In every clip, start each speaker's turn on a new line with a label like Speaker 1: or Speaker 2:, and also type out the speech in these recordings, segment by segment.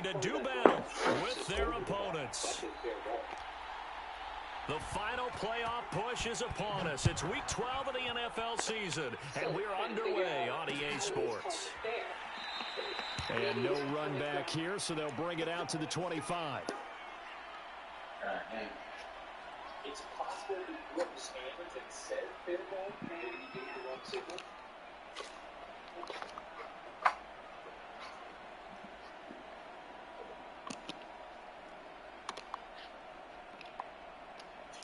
Speaker 1: to do battle with their opponents. The final playoff push is upon us. It's Week 12 of the NFL season, and we're underway on EA Sports. And no run back here, so they'll bring it out to the 25.
Speaker 2: It's possible to flip standards and set fair ball, maybe you get the wrong signal.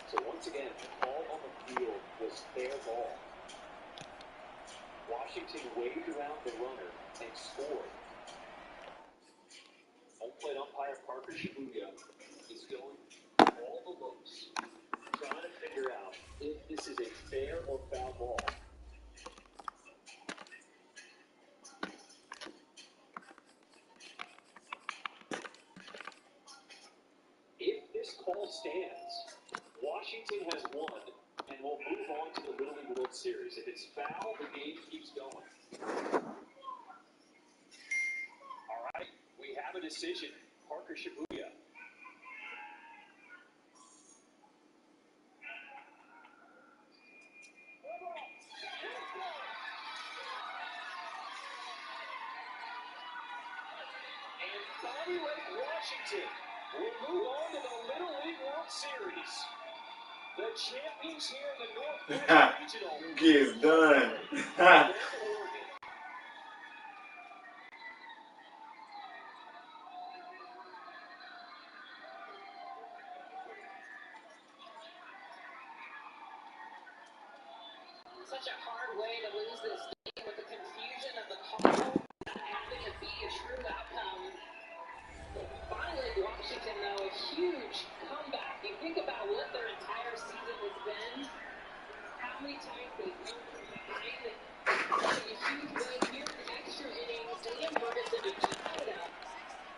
Speaker 2: So once again, the call on the field was fair ball. Washington waved around the runner and scored. Home plate umpire Parker Shibuya is going all the looks, trying to figure out if this is a fair or foul ball. If this call stands, Washington has won and will move on to the Little League World Series. If it's foul, the game keeps going. All right, we have a decision. Parker Shibuya. And Bobby Lake Washington will move on to the Little League World Series. The champions here in the Northwest Regional.
Speaker 3: Gets done.
Speaker 4: Such a hard way to lose this game with the confusion of the call, not having it be a true outcome. Finally, Washington, though, a huge comeback. You think about what their entire season has been, how many times they've come from behind, taking a huge win here in the extra innings. Liam Ferguson to tie it up,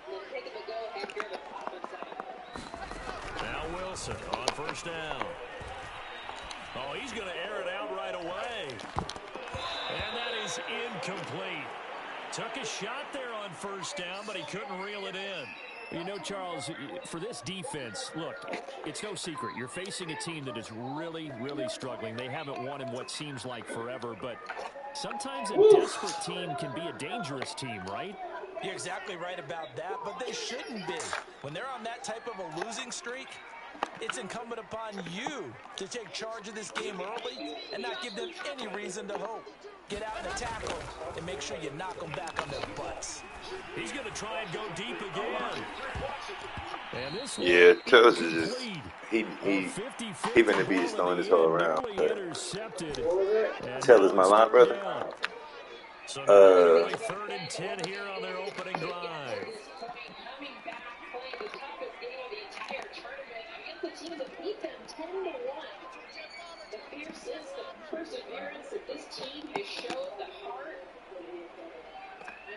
Speaker 4: and then taking the go-ahead here in the top of seven.
Speaker 1: Now Wilson on first down. Oh, he's going to air it out right away. And that is incomplete. Took a shot there on first down, but he couldn't reel it in.
Speaker 5: You know, Charles, for this defense, look, it's no secret. You're facing a team that is really, really struggling. They haven't won in what seems like forever, but sometimes a desperate team can be a dangerous team, right?
Speaker 6: You're exactly right about that, but they shouldn't be. When they're on that type of a losing streak, it's incumbent upon you to take charge of this game early and not give them any reason to hope. Get out and attack them and make sure you knock them back on their butts.
Speaker 1: He's going to try and go deep again. And this
Speaker 3: Yeah, Tellis is just he been the beast throwing this whole round. Tellis, my line brother.
Speaker 1: So now 3rd and 10 here on their opening drive.
Speaker 4: Coming back, playing the toughest game of the entire tournament against the team that beat them 10-1. The fierceness, the perseverance that this team has showed, the heart. I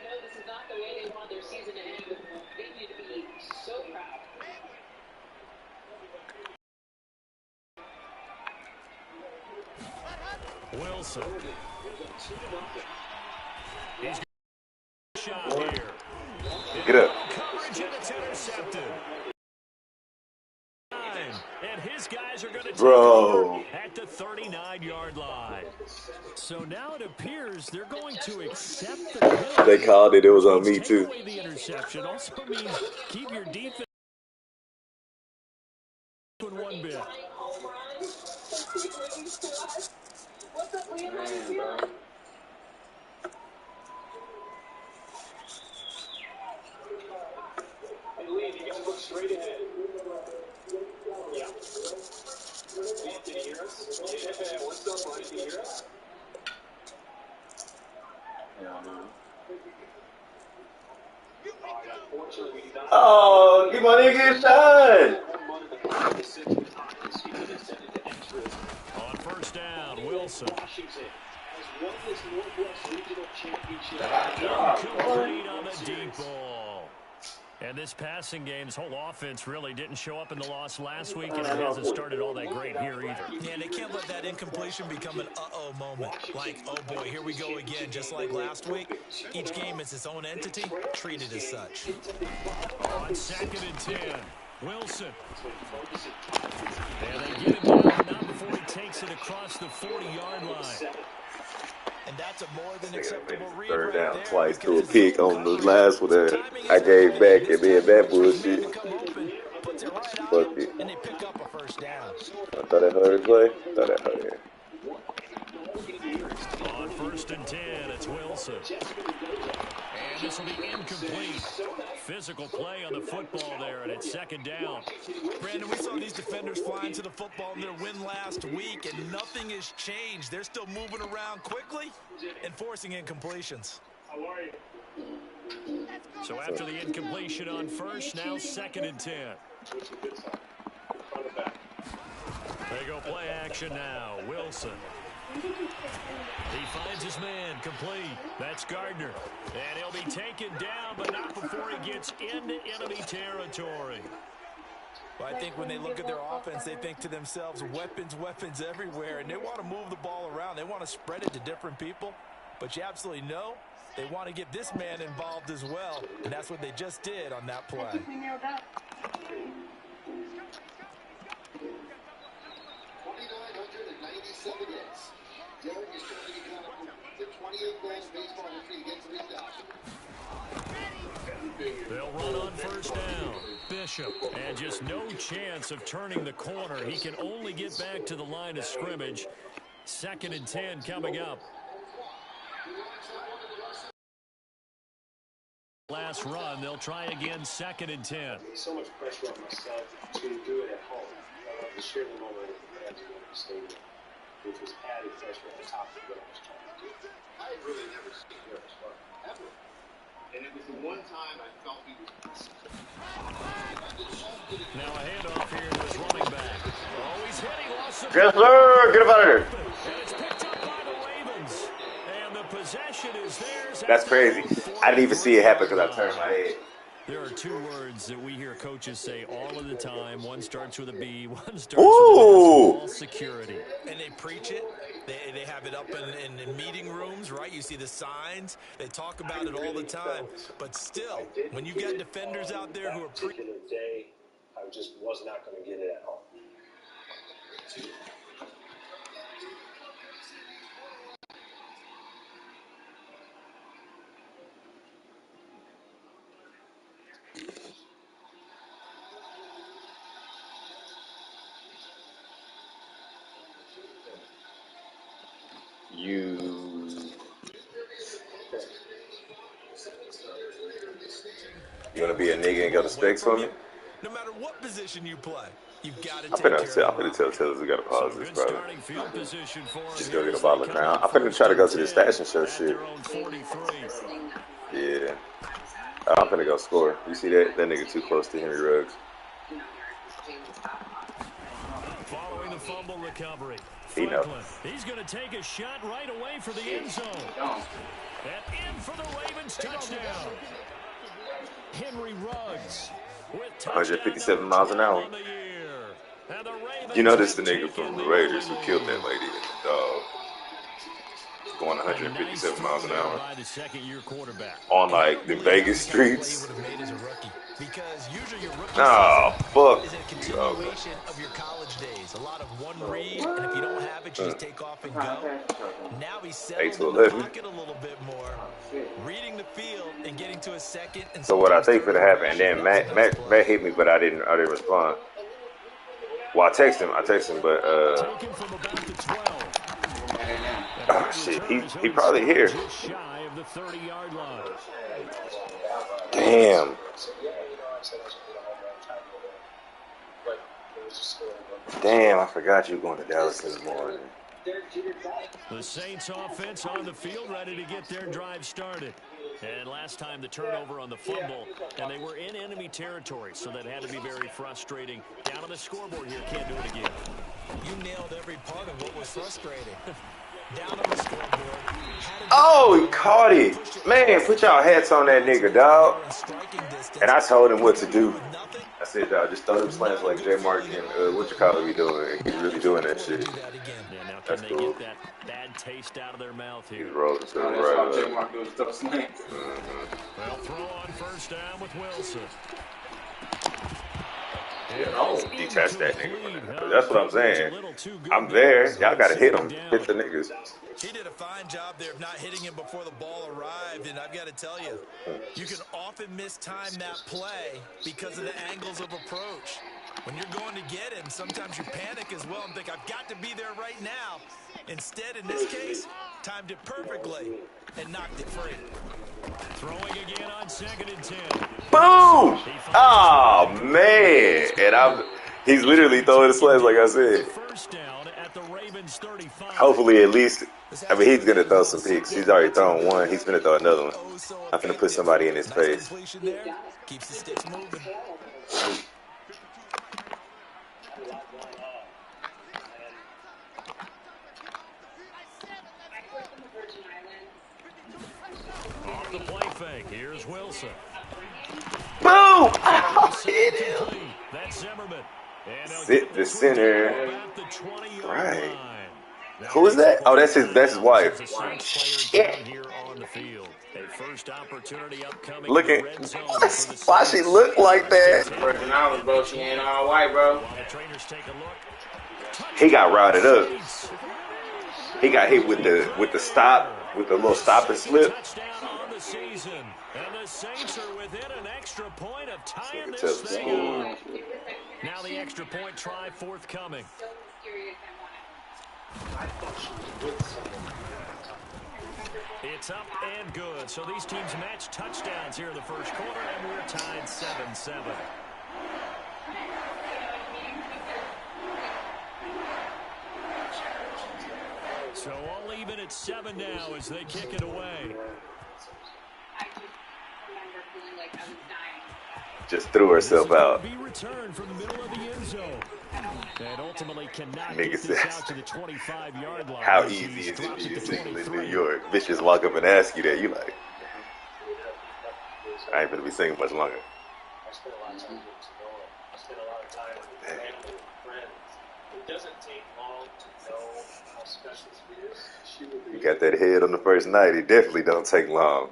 Speaker 4: know this is not the way they want their season to end, but they need to be so proud.
Speaker 1: Wilson. He's got a shot here.
Speaker 3: Get up.
Speaker 1: Coverage and it's intercepted. And his guys are going to take
Speaker 3: Bro.
Speaker 1: at the 39-yard line. So now it appears they're going to accept the penalty.
Speaker 3: They called it. It was on me, too.
Speaker 1: Take away the interception also means keep your defense in one bit.
Speaker 4: What's up, Liam? How you feeling?
Speaker 2: Hey, Liam, you got to look straight ahead. Yeah. Liam, can you hear us? Yeah, what's up, buddy? Can you hear us?
Speaker 3: Oh, give my nigga a shot.
Speaker 1: On first down, Wilson.
Speaker 2: Washington has won this Northwest Regional Championship.
Speaker 1: Incomplete on the deep ball. And this passing game, this whole offense really didn't show up in the loss last week, and it hasn't started all that great here either.
Speaker 6: Yeah, they can't let that incompletion become an uh-oh moment. Like, oh boy, here we go again, just like last week. Each game is its own entity, treated as such.
Speaker 5: On 2nd and 10, Wilson. And they get him down, but not before he takes it across the 40-yard line.
Speaker 6: And that's a more than acceptable read
Speaker 3: Third
Speaker 6: right
Speaker 3: down
Speaker 6: there,
Speaker 3: twice to a
Speaker 6: because
Speaker 3: pick on the last one that I gave back and then that bullshit.
Speaker 6: Puts it right on
Speaker 3: Fuck
Speaker 6: them,
Speaker 3: it.
Speaker 6: and they pick up a first down.
Speaker 3: I thought I heard it play. Thought I heard it.
Speaker 5: On 1st and 10, it's Wilson. And this will be incomplete. Physical play on the football there, and it's 2nd down.
Speaker 6: Brandon, we saw these defenders flying to the football in their win last week, and nothing has changed. They're still moving around quickly and forcing incompletions.
Speaker 5: So after the incompletion on 1st, now 2nd and 10. They go play action now. Wilson. He finds his man, complete. That's Gardner. And he'll be taken down, but not before he gets into enemy territory.
Speaker 6: Well, I think when they look at their offense, they think to themselves, weapons, weapons everywhere, and they want to move the ball around. They want to spread it to different people, but you absolutely know they want to get this man involved as well, and that's what they just did on that play.
Speaker 7: 2,997 hits. Derek is trying to become the 28th best baseball history against the Dodgers.
Speaker 5: They'll run on 1st down. Bishop, and just no chance of turning the corner. He can only get back to the line of scrimmage. 2nd and 10 coming up. Last run, they'll try again, 2nd and 10.
Speaker 2: So much pressure on myself to do it at home. I love to share the moment with the fans in the stadium, which was added pressure on top of what I was trying to do.
Speaker 7: I had really never seen Derek Spark, ever. And it was the one time I felt he was...
Speaker 5: Now a handoff here to his running back. Oh, he's hit. He lost some...
Speaker 3: Yes, sir. Get him out of there.
Speaker 5: And it's picked up by the Ravens. And the possession is theirs.
Speaker 3: That's crazy. I didn't even see it happen because I turned my head.
Speaker 5: There are 2 words that we hear coaches say all of the time. One starts with a B, one starts with an S. Security.
Speaker 6: And they preach it. They have it up in meeting rooms, right? You see the signs. They talk about it all the time. But still, when you got defenders out there who are
Speaker 2: particular day, I just was not going to get it at home.
Speaker 3: You want to be a nigga and go to specs for me?
Speaker 6: No matter what position you play, you've got to
Speaker 3: I'm finna tell Tellis we got to pause this, bro. Just go get a bottle of Crown. I'm finna try to go to the Stash and Show shit. Yeah. I'm finna go score. You see that? That nigga too close to Henry Ruggs.
Speaker 5: Following the fumble recovery.
Speaker 3: He knows.
Speaker 5: He's going to take a shot right away for the end zone. And in for the Ravens touchdown. Henry Ruggs with
Speaker 3: 157 miles an hour. You know this the nigga from the Raiders who killed that lady in the dog. Going 157 miles an hour. On like the Vegas streets.
Speaker 6: Because usually your rookie
Speaker 3: fuck.
Speaker 6: is a continuation of your college days. A lot of one read, and if you don't have it, you just take off and go. Now he's settled in the pocket a little bit more, reading the field and getting to a second. And
Speaker 3: so what I think could happen, and then Matt hit me, but I didn't respond. Well, I texted him, but oh shit, he probably here. Damn. Damn, I forgot you were going to Dallas in the morning.
Speaker 5: The Saints offense on the field, ready to get their drive started. And last time the turnover on the fumble, and they were in enemy territory, so that had to be very frustrating. Down on the scoreboard here, can't do it again.
Speaker 6: You nailed every part of what was frustrating. Down on the scoreboard.
Speaker 3: Oh, he caught it. Man, put y'all hats on that nigga, dog. And I told him what to do. I said, dog, just throw them slants like J. Mark and what you call it be doing. He's really doing that shit.
Speaker 5: Yeah, now
Speaker 3: That's
Speaker 5: can they
Speaker 3: cool.
Speaker 5: get that bad taste out of their mouth here?
Speaker 3: He's rolling to the
Speaker 8: That's why
Speaker 3: right.
Speaker 8: J. Mark does throw slants.
Speaker 5: They'll throw on first down with Wilson.
Speaker 3: don't detach that nigga from that. But that's what I'm saying. I'm there. Y'all got to hit him. Hit the niggas.
Speaker 6: He did a fine job there of not hitting him before the ball arrived, and I've got to tell you, you can often mistime that play because of the angles of approach. When you're going to get him, sometimes you panic as well and think, I've got to be there right now. Instead, in this case, timed it perfectly and knocked it free.
Speaker 5: Throwing again on 2nd and 10.
Speaker 3: Boom! Oh, man. And he's literally throwing the slaps like I said.
Speaker 5: First down at the Ravens 35.
Speaker 3: Hopefully, at least, I mean, he's going to throw some picks. He's already thrown one. He's going to throw another one. I'm going to put somebody in his face.
Speaker 6: Keeps the sticks moving.
Speaker 5: Off the play fake. Here's Wilson.
Speaker 3: Boom! Oh, hit him.
Speaker 5: That's Zimmerman.
Speaker 3: Sit the center. Right. Who is that? Oh, that's his wife. Shit. Look at why she look like that.
Speaker 8: Virgin Islands, bro. She ain't all white, bro.
Speaker 3: He got routed up. He got hit with the stop, with the little stop and slip.
Speaker 5: And the Saints are within an extra point of tying this thing up. Now the extra point try forthcoming. It's up and good. So these teams match touchdowns here in the first quarter, and we're tied 7-7. So all even at 7 now as they kick it away.
Speaker 3: Just threw herself out.
Speaker 5: Be returned from the middle of the end zone. And ultimately cannot
Speaker 3: Nigga
Speaker 5: get this out to the 25-yard line.
Speaker 3: How easy is it to be single in New York? Bitches walk up and ask you that. You like, I ain't gonna be single much longer.
Speaker 2: I spent a lot of time getting to know her. I spent a lot of time with family and friends. It doesn't take long to know how special she is. She will be.
Speaker 3: You got that head on the first night. It definitely don't take long.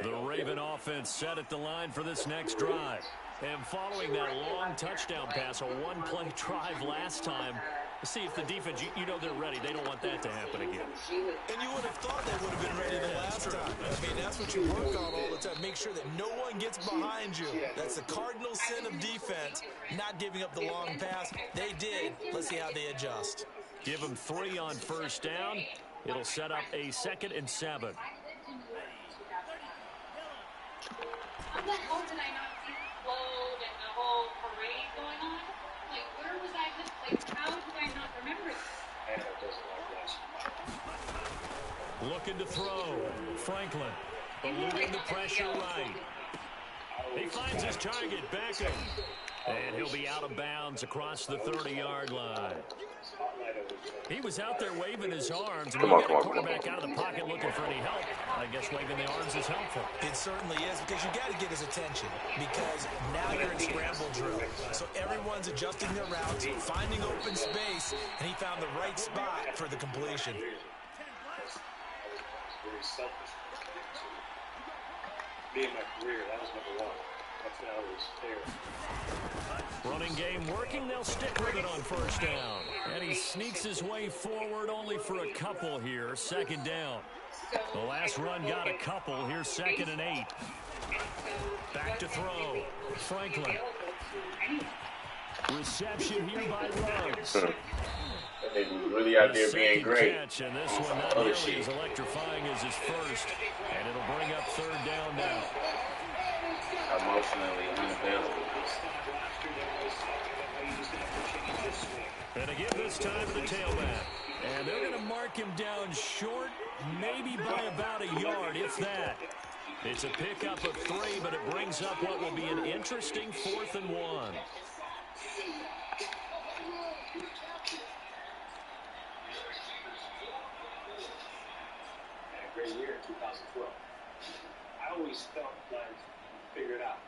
Speaker 5: The Raven offense set at the line for this next drive. And following that long touchdown pass, a one-play drive last time, see if the defense, you know they're ready. They don't want that to happen again.
Speaker 6: And you would have thought they would have been ready the last time. I mean, that's what you work on all the time. Make sure that no one gets behind you. That's the cardinal sin of defense, not giving up the long pass. They did. Let's see how they adjust.
Speaker 5: Give them 3 on first down. It'll set up a 2nd and 7.
Speaker 4: How the hell did I not see the float and the whole parade going on? Like, where was I just, like, how did I not remember this?
Speaker 5: Looking to throw. Franklin eluding the pressure right. He finds his target, Beckham. And he'll be out of bounds across the 30-yard line. He was out there waving his arms, and he got a quarterback out of the pocket looking for any help. I guess waving the arms is helpful.
Speaker 6: It certainly is, because you got to get his attention, because now you're in scramble drill. So everyone's adjusting their routes, finding open space, and he found the right spot for the completion.
Speaker 2: Very selfish. Me in my career, that was number one. That's when I was fair.
Speaker 5: Running game working, they'll stick with it on first down. And he sneaks his way forward only for a couple here, 2nd down. The last run got a couple, here's 2nd and 8. Back to throw, Franklin. Reception here by Ruggs.
Speaker 8: They really out there being great.
Speaker 5: Catch, and this one not nearly as electrifying as his first. And it'll bring up 3rd down now.
Speaker 8: Emotionally unavailable.
Speaker 5: And to give this time to the tailback. And they're going to mark him down short, maybe by about a yard, if that. It's a pickup of 3, but it brings up what will be an interesting 4th and 1.
Speaker 2: Great year in 2012. I always felt like I figured it out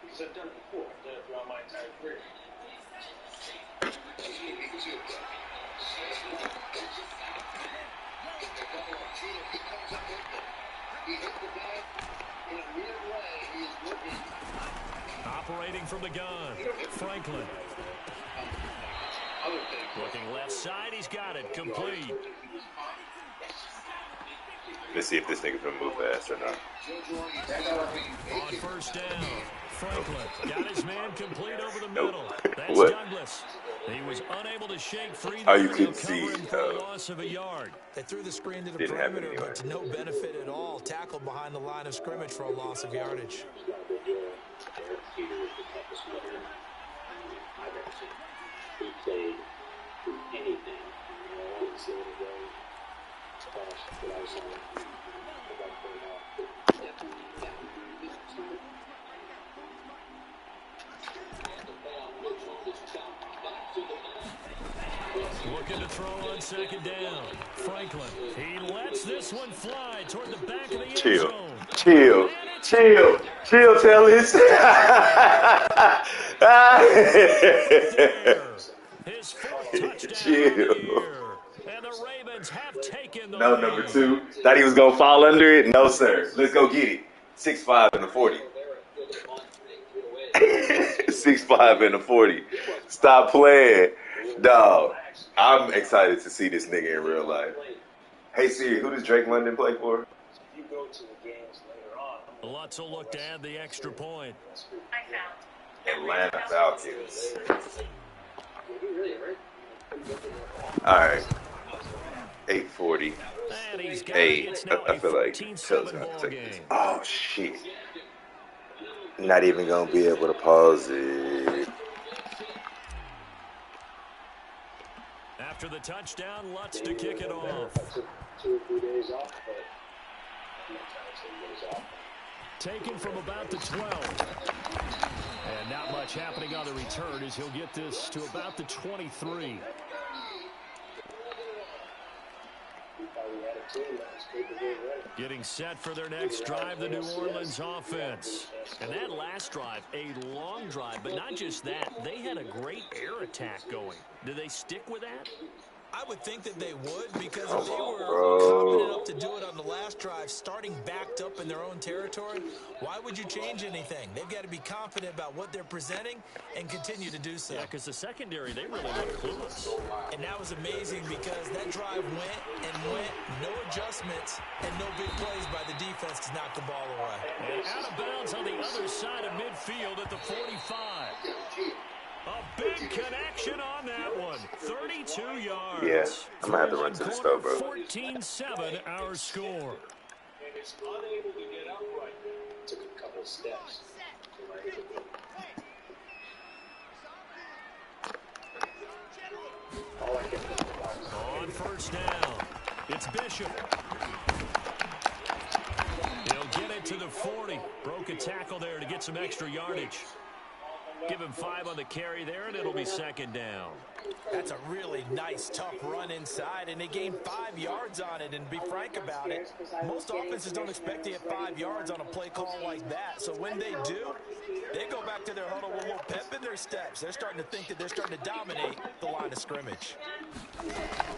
Speaker 2: because I've done it before. I've done it throughout my entire career.
Speaker 1: Operating from the gun, Franklin. Looking left side, he's got it, complete.
Speaker 3: Let's see if this nigga's gonna move fast or not.
Speaker 1: On first down, Franklin got his man complete over the middle. That's
Speaker 3: What?
Speaker 1: Douglas. He was unable to shake free.
Speaker 3: Oh, you couldn't see.
Speaker 1: For a loss of a yard.
Speaker 6: They threw the screen to the
Speaker 3: Didn't happen
Speaker 6: perimeter,
Speaker 3: anyway.
Speaker 6: but to no benefit at all. Tackled behind the line of scrimmage for a loss of yardage.
Speaker 1: Looking to throw on second down. Franklin. He lets this one fly toward the back of the end
Speaker 3: Chill.
Speaker 1: zone.
Speaker 3: Chill. Chill. Chill, Tellis.
Speaker 1: His fourth touchdown
Speaker 3: Chill.
Speaker 1: of the year. And the Ravens have taken the
Speaker 3: No,
Speaker 1: lead.
Speaker 3: number 2. Thought he was gonna fall under it? No, sir. Let's go get it. 6'5" and a 40. 6'5" and a 40. Stop playing. Dog. I'm excited to see this nigga in real life. Hey Siri, who does Drake London play for?
Speaker 1: Lutz will look to add the extra point.
Speaker 3: Atlanta Falcons. Alright. 8:40.
Speaker 1: And he's got
Speaker 3: Hey,
Speaker 1: it. It's now
Speaker 3: I feel like
Speaker 1: 14-7
Speaker 3: Tellis gonna
Speaker 1: ball
Speaker 3: take
Speaker 1: game.
Speaker 3: this. Oh shit. Not even gonna be able to pause it.
Speaker 1: After the touchdown, Lutz to kick it off.
Speaker 2: 2 or 3 days off, but
Speaker 1: Taken from about the 12. And not much happening on the return as he'll get this to about the 23. Getting set for their next drive, the New Orleans offense. And that last drive, a long drive, but not just that. They had a great air attack going. Do they stick with that?
Speaker 6: I would think that they would, because if they were confident enough to do it on the last drive, starting backed up in their own territory, why would you change anything? They've got to be confident about what they're presenting and continue to do so.
Speaker 1: Yeah, because the secondary, they really look clueless.
Speaker 6: And that was amazing because that drive went and went, no adjustments, and no big plays by the defense to knock the ball away.
Speaker 1: And out of bounds on the other side of midfield at the 45. A big connection on that one. 32 yards.
Speaker 3: Yeah, I'm gonna have to run to the stove, bro.
Speaker 1: 14-7 our score.
Speaker 2: and it's unable to get upright. Took a couple steps. All I can think about is
Speaker 1: On first down, it's Bishop. He'll get it to the 40. Broke a tackle there to get some extra yardage. Give him 5 on the carry there, and it'll be second down.
Speaker 6: That's a really nice, tough run inside, and they gained 5 yards on it. And be frank about it, most offenses don't expect to get 5 yards on a play call like that. So when they do, they go back to their huddle with a little pep in their steps. They're starting to think that they're starting to dominate the line of scrimmage.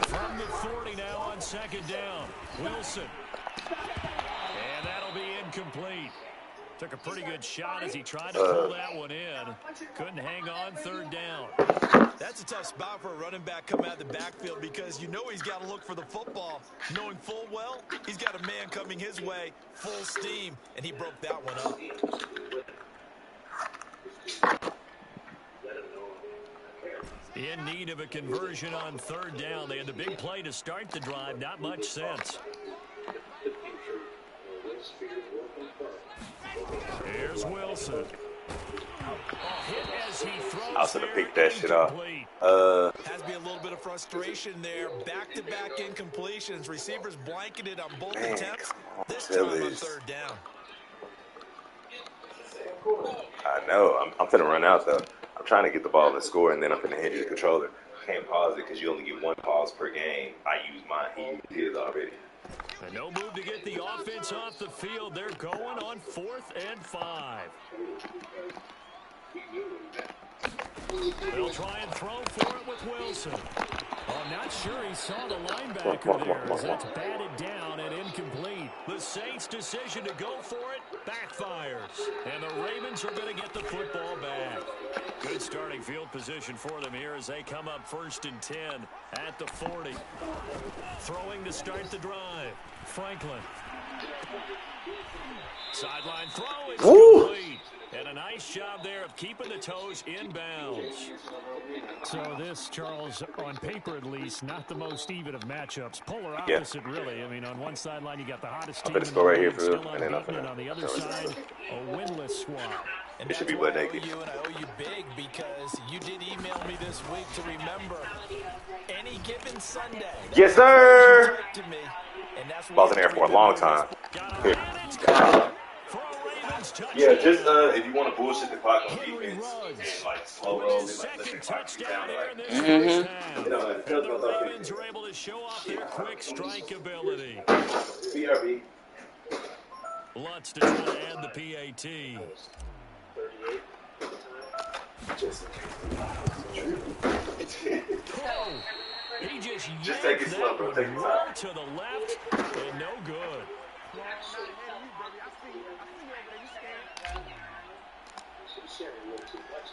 Speaker 1: From the 40 now on second down, Wilson. And that'll be incomplete. Took a pretty good shot as he tried to pull that one in. Couldn't hang on third down.
Speaker 6: That's a tough spot for a running back coming out of the backfield because you know he's got to look for the football, knowing full well he's got a man coming his way, full steam, and he broke that one up.
Speaker 1: In need of a conversion on third down. They had the big play to start the drive. Not much sense. Here's Wilson. Hit as he throws.
Speaker 3: I was gonna pick that shit off.
Speaker 6: Has to be a little bit of frustration there. Back-to-back incompletions. Receivers blanketed on both attempts. This time on third down.
Speaker 3: I know. I'm finna run out though. I'm trying to get the ball and score, and then I'm finna hand you the controller. I can't pause it because you only get 1 pause per game. I use mine. He used his already.
Speaker 1: And no move to get the offense off the field. They're going on 4th and 5. They'll try and throw for it with Wilson. I'm not sure he saw the linebacker there as that's batted down and incomplete.
Speaker 5: The Saints' decision to go for it backfires. And the Ravens are going to get the football back. Good starting field position for them here as they come up 1st and 10 at the 40. Throwing to start the drive. Franklin. Sideline throw is complete. And a nice job there of keeping the toes inbounds.
Speaker 1: So this, Charles, on paper at least, not the most even of matchups. Polar opposite, really. I mean, on one sideline, you got the hottest team in the
Speaker 3: right here
Speaker 1: league,
Speaker 3: for
Speaker 1: still
Speaker 3: and then
Speaker 1: unbeaten, and on the other side, a winless squad.
Speaker 6: And
Speaker 3: it should
Speaker 6: that's
Speaker 3: be
Speaker 6: why
Speaker 3: butt
Speaker 6: I owe
Speaker 3: naked.
Speaker 6: you, and I owe you big, because you did email me this week to remember any given Sunday.
Speaker 3: Yes, sir.
Speaker 6: To me, and that's
Speaker 3: I was in there for a long time. Yeah, just if you want to bullshit the clock on defense and like slow roll and like let the clock keep down, like
Speaker 5: And the Ravens are able to show off their quick strike ability.
Speaker 3: BRB.
Speaker 5: Lutz to try to add the PAT. He just
Speaker 3: take it slow, bro. Take your time.
Speaker 5: To the left and no good.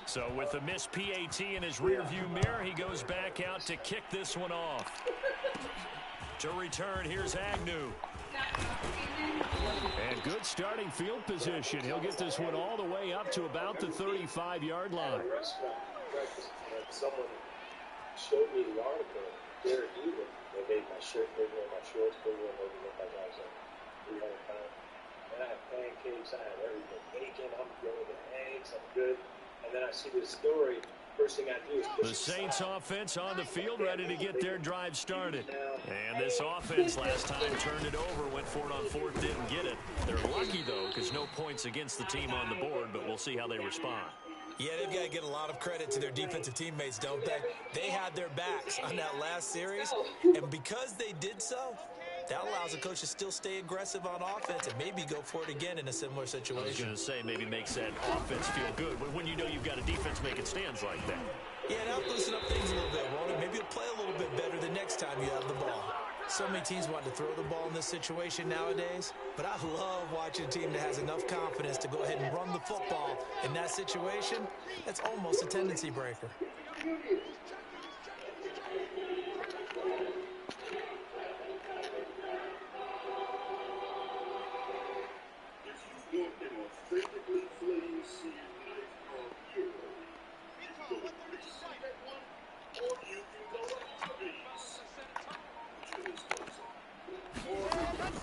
Speaker 5: So with the missed PAT in his rearview mirror, he goes back out to kick this one off. To return, here's Agnew.
Speaker 1: And good starting field position. He'll get this one all the way up to about the 35-yard line.
Speaker 2: Someone showed me the article. They're even. They made my shirt bigger and my shorts bigger, and they look like I was like 300 pounds. And I have pancakes, I have everything. Bacon, I'm good with eggs, I'm good. And then I see this story. First thing I do is push
Speaker 5: the Saints offense on the field, ready to get their drive started. And this offense last time turned it over, went for it on 4th, didn't get it. They're lucky, though, because no points against the team on the board, but we'll see how they respond.
Speaker 6: Yeah, they've got to get a lot of credit to their defensive teammates, don't they? They had their backs on that last series, and because they did so, that allows the coach to still stay aggressive on offense and maybe go for it again in a similar situation.
Speaker 5: I was going to say, maybe makes that offense feel good when you know you've got a defense making stands like that.
Speaker 6: Yeah, that'll loosen up things a little bit, won't it? Maybe you'll play a little bit better the next time you have the ball. So many teams want to throw the ball in this situation nowadays, but I love watching a team that has enough confidence to go ahead and run the football in that situation. That's almost a tendency breaker.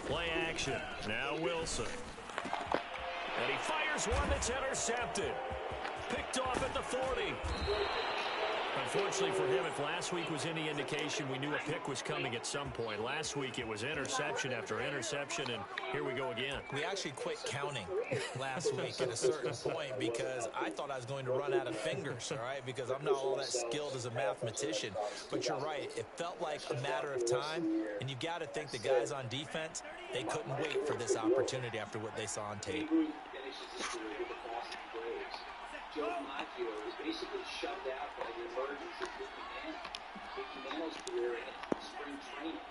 Speaker 5: Play action. Now Wilson. And he fires one that's intercepted. Picked off at the 40. Unfortunately for him, if last week was any indication, we knew a pick was coming at some point. Last week it was interception after interception, and here we go again.
Speaker 6: We actually quit counting last week at a certain point because I thought I was going to run out of fingers, all right, because I'm not all that skilled as a mathematician. But you're right. It felt like a matter of time, and you got to think the guys on defense, they couldn't wait for this opportunity after what they saw on tape.
Speaker 4: Joe DiMaggio was basically shoved out by the emergence of Mickey Mantle. Mickey Mantle's career in spring training.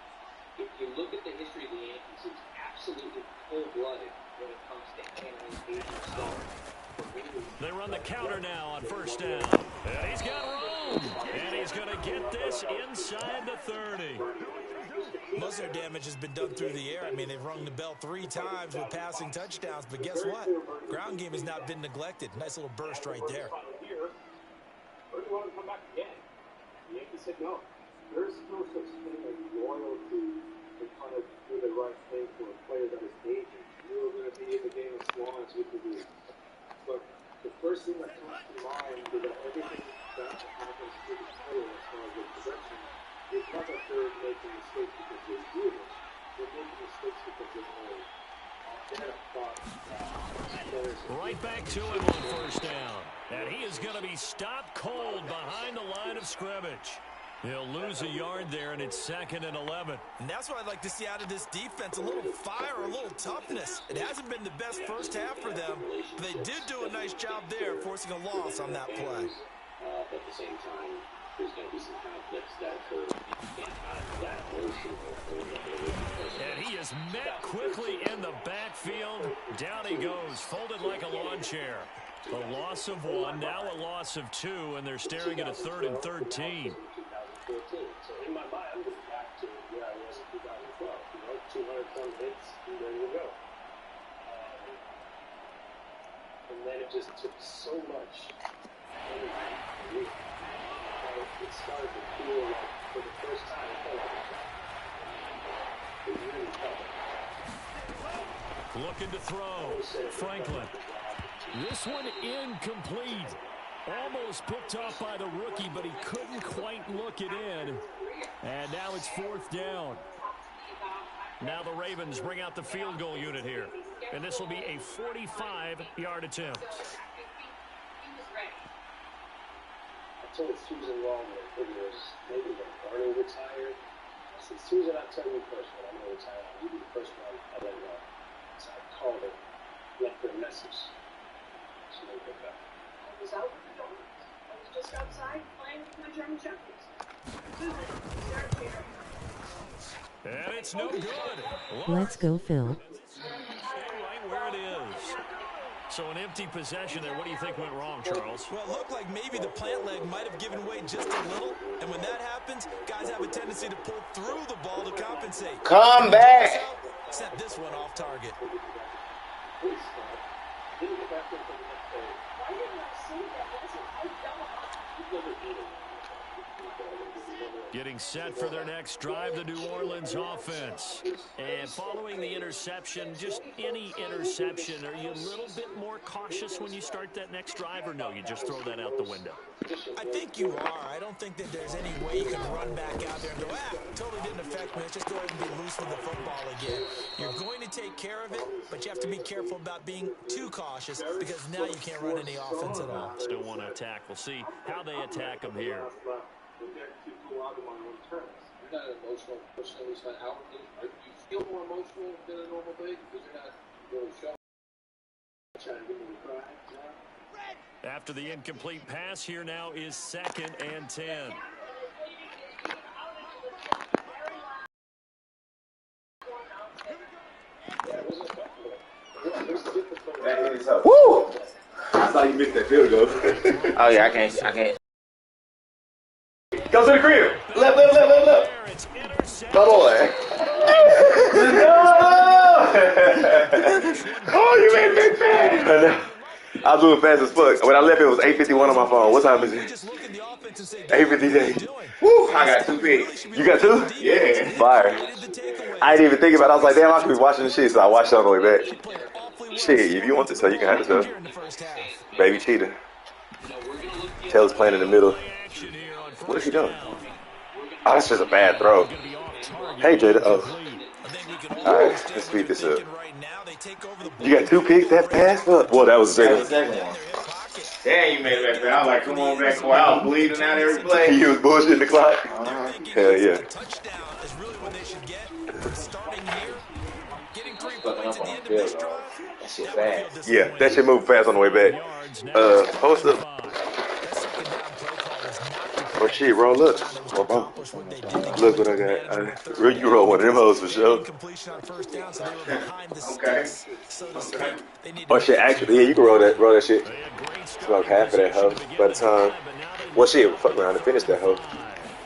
Speaker 4: If you look at the history of the Yankees, it's absolutely cold-blooded when it comes to handling aging stars.
Speaker 5: They run the counter now on 1st down. And he's got room. And he's going to get this inside the 30.
Speaker 6: Most of their damage has been done through the air. I mean, they've rung the bell 3 times with passing touchdowns, but guess what? Ground game has not been neglected. Nice little burst right there.
Speaker 2: Or do you want to come back again? The Yankees said no. There's no such thing as loyalty to kind of do the right thing for a player that is aging. You're going to be in the game of swans with the league. But the first thing that comes to mind is that everything that happens to the player as far as the progression, it's not that they're making mistakes because they're doing it. They're making mistakes because they're old.
Speaker 5: Right back to him on 1st down. And he is going to be stopped cold behind the line of scrimmage. He'll lose a yard there, and it's 2nd and 11.
Speaker 6: And that's what I'd like to see out of this defense, a little fire, a little toughness. It hasn't been the best first half for them, but they did do a nice job there, forcing a loss on that play.
Speaker 7: At the same time,
Speaker 2: there's going to be some conflicts that occur.
Speaker 1: And he is met quickly in the backfield. Down he goes, folded like a lawn chair. A loss of 1, now a loss of 2, and they're staring at a 3rd and 13.
Speaker 2: So in my mind, I'm just back to where I was in 2012. 200-some hits, and there you go. And then it just took so much energy for me. It started to feel like, for the first time, it felt like a trap. It really felt.
Speaker 1: Looking to throw. Franklin. This one incomplete. Almost picked off by the rookie, but he couldn't quite look it in. And now it's 4th down. Now the Ravens bring out the field goal unit here. And this will be a 45-yard attempt.
Speaker 2: I told Susan Long in the videos, maybe when Barney retired. I said, Susan, I'll tell you first when I'm going to retire. You be the first one I let know. So I called her, left her a message. She never got back.
Speaker 9: I was out with the dogs. I was just outside playing with my German Shepherds. Susan, start here.
Speaker 1: And it's no good.
Speaker 10: Let's go, Phil.
Speaker 1: Right where it is. So an empty possession there. What do you think went wrong, Charles?
Speaker 6: Well, it looked like maybe the plant leg might have given way just a little. And when that happens, guys have a tendency to pull through the ball to compensate.
Speaker 8: Come back.
Speaker 6: Set this one off target.
Speaker 9: Why didn't I see that? I don't.
Speaker 1: Getting set for their next drive, the New Orleans offense. And following the interception, just any interception, are you a little bit more cautious when you start that next drive, or no, you just throw that out the window?
Speaker 6: I think you are. I don't think that there's any way you can run back out there and go, totally didn't affect me. Let's just go ahead and be loose with the football again. You're going to take care of it, but you have to be careful about being too cautious because now you can't run any offense at all.
Speaker 1: Still want to attack. We'll see how they attack them here.
Speaker 2: You're not an emotional person, at least not outwardly. You feel more emotional than a normal day because you're not really showing. Trying to get me to cry.
Speaker 1: After the incomplete pass, here now is 2nd and 10.
Speaker 3: Woo! I saw you missed that field goal.
Speaker 8: Oh yeah, I can't.
Speaker 3: Go to the crib. Left. Come on. Oh, you made me mad. I was moving fast as fuck. When I left, it was 8:51 on my phone. What time is it? 8:58.
Speaker 8: Woo! I got 2 picks.
Speaker 3: You got 2?
Speaker 8: Yeah.
Speaker 3: Fire. I didn't even think about it. I was like, damn, I could be watching the shit, so I watched it on the way back. Shit, if you want this, so you can have this, though. Baby cheetah. Tellis playing in the middle. What is he doing? Oh, that's just a bad throw. Hey, Jada. Oh. All right, let's speed this up. You got 2 picks that pass? Well, that was the second one.
Speaker 8: Damn, you made that. I was like, come on back. Boy, I was bleeding out every play.
Speaker 3: You was bullshitting the clock? Hell yeah.
Speaker 6: Touchdown is really what they should get. Starting here, getting 3 points at the end of this drive.
Speaker 8: That shit fast.
Speaker 3: Yeah, that shit moved fast on the way back. Post up. Oh shit, roll up. Look what I got. You roll one of them hoes for sure.
Speaker 8: Okay.
Speaker 3: Oh shit, actually, yeah, you can roll that shit. Smoke half of that hoe by the time. Well shit, fuck around and finish that hoe.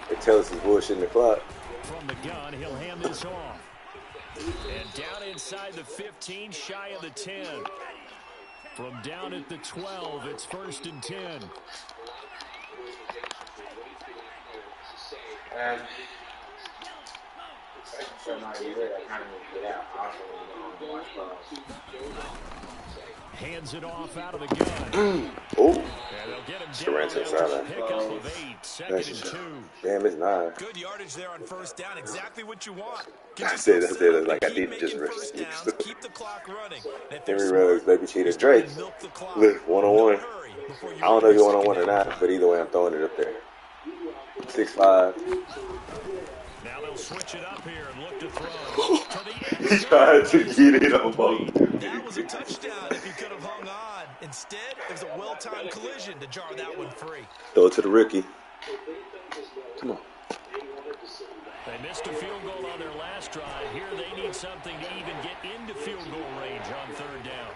Speaker 3: They tell us it's bullshit in the clock.
Speaker 1: From the gun, he'll hand this off. And down inside the 15, shy of the 10. From down at the 12, it's 1st and 10. Hands it off out of the gun.
Speaker 3: Oh.
Speaker 1: Sorrento sideline. That's just,
Speaker 3: damn, it's 9.
Speaker 6: Good yardage there on 1st down. Exactly what you want.
Speaker 3: I said it like I didn't just rush.
Speaker 6: Keep the clock running.
Speaker 3: Henry Ruggs, baby cheetah, Drake. Look, 1-on-1. I don't know if you're 1-on-1 or not, but either way, I'm throwing it up there. 6'5".
Speaker 1: Now they'll switch it up here and look to throw.
Speaker 3: He tried to get it on both.
Speaker 6: That was a touchdown if he could have hung on. Instead, it was a well-timed collision to jar that one free.
Speaker 3: Throw it to the rookie. Come on.
Speaker 5: They missed a field goal on their last drive. Here they need something to even get into field goal range on third down.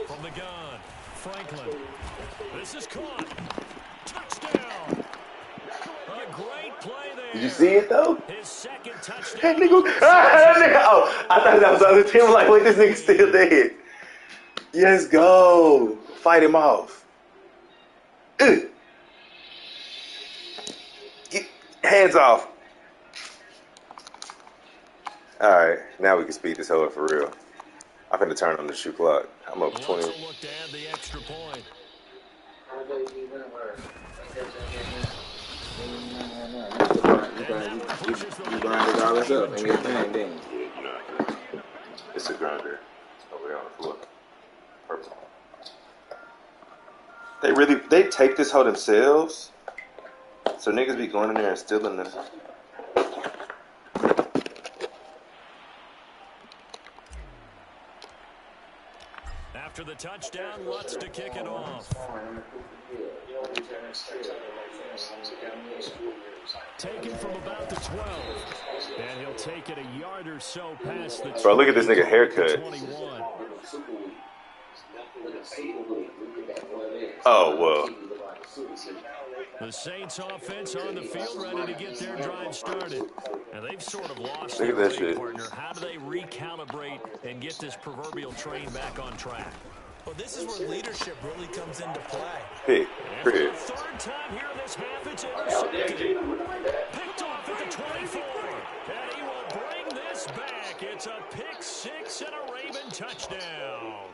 Speaker 5: From the gun, Franklin. This is caught. Touchdown. A great play there.
Speaker 3: Did you see it, though?
Speaker 5: His second touchdown.
Speaker 3: That nigga. Oh, I thought that was the other team. I'm like, wait, this nigga's still dead. Yes, go. Fight him off. Get hands off. All right, now we can speed this over for real. I'm finna turn on the shoot clock. I'm up 20.
Speaker 5: Look to add the extra point.
Speaker 8: You grinded all this up and your thing, didn't you?
Speaker 3: Yeah, you know, it's a grinder over there on the floor. Perfect. They take this hoe themselves. So niggas be going in there and stealing this.
Speaker 5: After the touchdown, Lutz to kick it off. Taken from about the 12. And he'll take it a yard or so past the 20.
Speaker 3: Bro, look at this nigga haircut.
Speaker 5: 21.
Speaker 3: Oh, well.
Speaker 5: The Saints offense on the field ready to get their drive started. And they've sort of lost
Speaker 3: Look
Speaker 5: their
Speaker 3: at that
Speaker 5: way,
Speaker 3: shit.
Speaker 5: partner. How do they recalibrate and get this proverbial train back on track?
Speaker 6: Well, this is where leadership really comes into play.
Speaker 3: Pick.
Speaker 5: For the third time here in this half, it's intercepted. Picked off at the 24. And he will bring this back. It's a pick six and a Raven touchdown.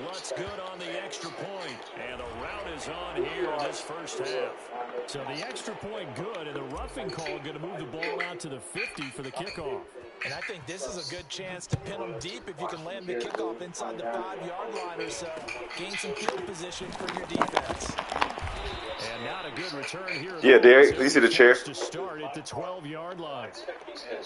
Speaker 5: Lutz good on the extra point, and the route is on here in this first half. So the extra point good, and the roughing call going to move the ball out to the 50 for the kickoff.
Speaker 6: And I think this is a good chance to pin them deep if you can land the kickoff inside the 5-yard line or so. Gain some field position for your defense.
Speaker 5: And not a good return here.
Speaker 3: Yeah, Derek, you see the chair?
Speaker 5: To start at the 12-yard line.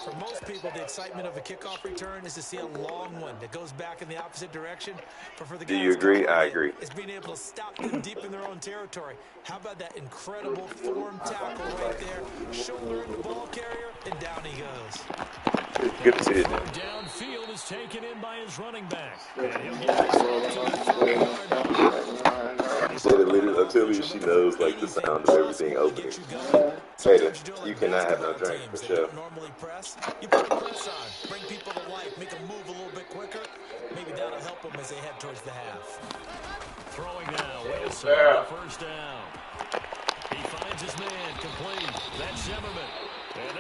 Speaker 6: For most people, the excitement of a kickoff return is to see a long one that goes back in the opposite direction. But for the
Speaker 3: Do you agree? I agree.
Speaker 6: It's being able to stop them deep in their own territory. How about that incredible form tackle right there? Shouldering the ball carrier, and down he goes.
Speaker 3: Good to see it.
Speaker 5: Downfield is taken in by his running back. And he'll get this to the 3-yard line.
Speaker 3: I'll tell you, she knows like the sound of everything opening. Tater, you cannot have no drink for sure.
Speaker 6: Normally press, you put a press on, bring people to life, make them move a little bit quicker. Maybe that'll help them as they head towards the half.
Speaker 5: Throwing now, Wilson on the first down. He finds his man complete. That's Zimmerman.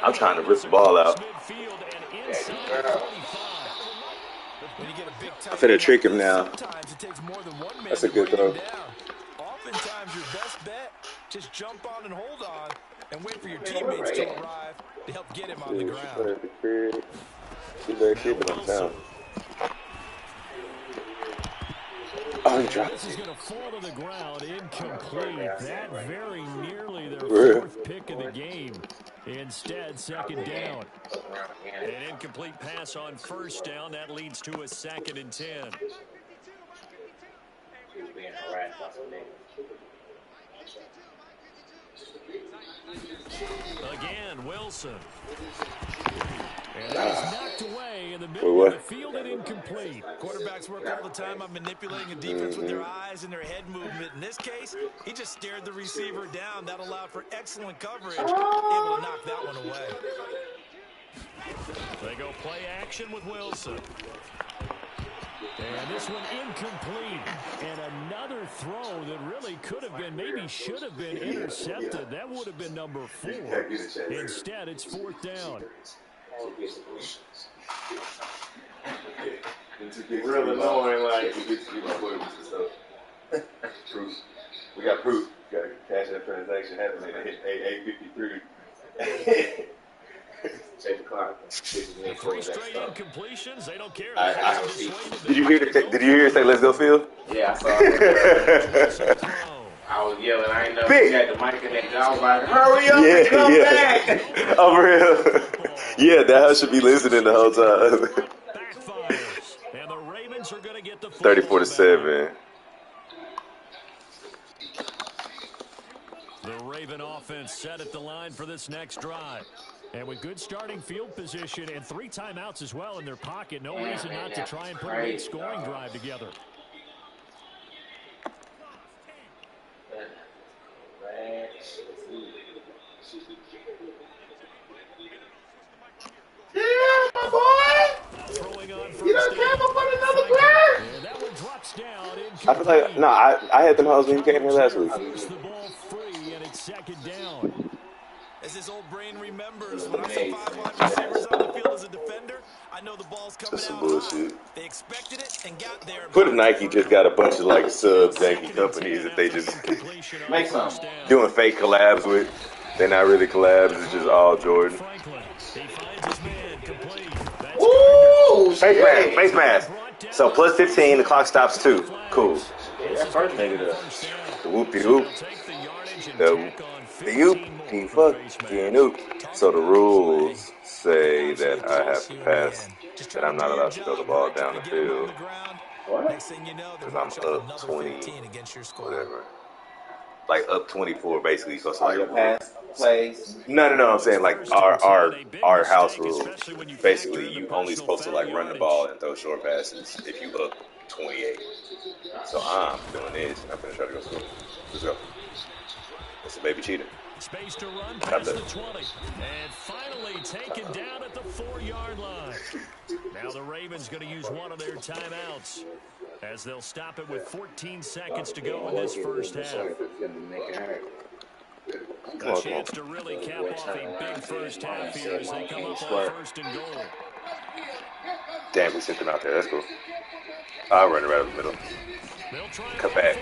Speaker 3: I'm trying to rip the ball out.
Speaker 5: Midfield and inside 45.
Speaker 6: When you get a big
Speaker 3: I'm finna trick him now.
Speaker 6: Sometimes it takes more than one man
Speaker 3: That's a
Speaker 6: to
Speaker 3: good
Speaker 6: bring him
Speaker 3: throw.
Speaker 6: down. Oftentimes your best bet, just jump on and hold on and wait for your teammates to arrive to help get him on the ground.
Speaker 3: She's very keeping him down. Oh, he dropped
Speaker 5: This is
Speaker 3: it.
Speaker 5: going to fall to the ground, incomplete. That very nearly their
Speaker 3: Real.
Speaker 5: fourth pick of the game. Instead, second down. An incomplete pass on first down. That leads to a 2nd and 10. Again, Wilson. And that is knocked away in the middle of the field and incomplete.
Speaker 6: Quarterbacks work all the time on manipulating a defense with their eyes and their head movement. In this case, he just stared the receiver down. That allowed for excellent coverage, able to knock that one away.
Speaker 5: They go play action with Wilson. And this one incomplete. And another throw that really could have been, maybe should have been intercepted. That would have been number 4. Instead, it's 4th down.
Speaker 3: Real annoying, like proof. We got proof. We got a cash that transaction happening at 8:53. Save the clock.
Speaker 5: 3 straight incompletions. They don't care.
Speaker 3: Did you hear? Did you hear it say "Let's go, Phil"?
Speaker 8: Yeah, I saw it. I was yelling. I ain't never had the mic in that. I was like, hurry up and come back.
Speaker 3: Over here. Yeah, that should be listening the whole time.
Speaker 5: Backfires. And the Ravens are going to get the
Speaker 3: 34-7.
Speaker 5: The Raven offense set at the line for this next drive. And with good starting field position and 3 timeouts as well in their pocket, no reason not to try and put a late scoring drive together.
Speaker 8: Yeah, my boy.
Speaker 5: Throwing on
Speaker 8: You don't
Speaker 5: first
Speaker 8: care
Speaker 5: down.
Speaker 8: about another glass?
Speaker 5: And that one drops down.
Speaker 3: I feel like, no, I had them hoes when you came here last week.
Speaker 5: Force the ball free, and it's second down.
Speaker 6: As his old brain remembers, when I saw 5 wide receivers on the field as a defender, I know the ball's coming
Speaker 3: That's some
Speaker 6: out
Speaker 3: bullshit.
Speaker 6: high. They expected it and got there.
Speaker 3: Put Nike just got a bunch of like sub-janky companies that they just
Speaker 8: Make some.
Speaker 3: doing fake collabs with. They're not really collabs, it's just all Jordan.
Speaker 8: Ooh,
Speaker 3: Face mask. So plus 15, the clock stops too. Cool.
Speaker 8: Yeah, that first nigga does.
Speaker 3: The whoop-de-whoop. The whoop, he fucking oop. So the rules say that I have to pass, that I'm not allowed to throw the ball down the field. Because I'm up 20, whatever. Like up 24, basically. You're supposed to like
Speaker 8: pass plays.
Speaker 3: No. I'm saying like our house rule. Basically, you only supposed to like run the ball and throw short passes if you up 28. So I'm doing this, and I'm gonna try to go score. Let's go. It's a baby cheater.
Speaker 5: Space to run past the 20. And finally taken down at the 4-yard line. Now the Ravens going to use one of their timeouts as they'll stop it with 14 seconds to go in this first half. A chance to really cap off a big first half here as they come up on first and goal.
Speaker 3: Damn, we sent them out there. That's cool. I'll run it right up the middle. Cut back.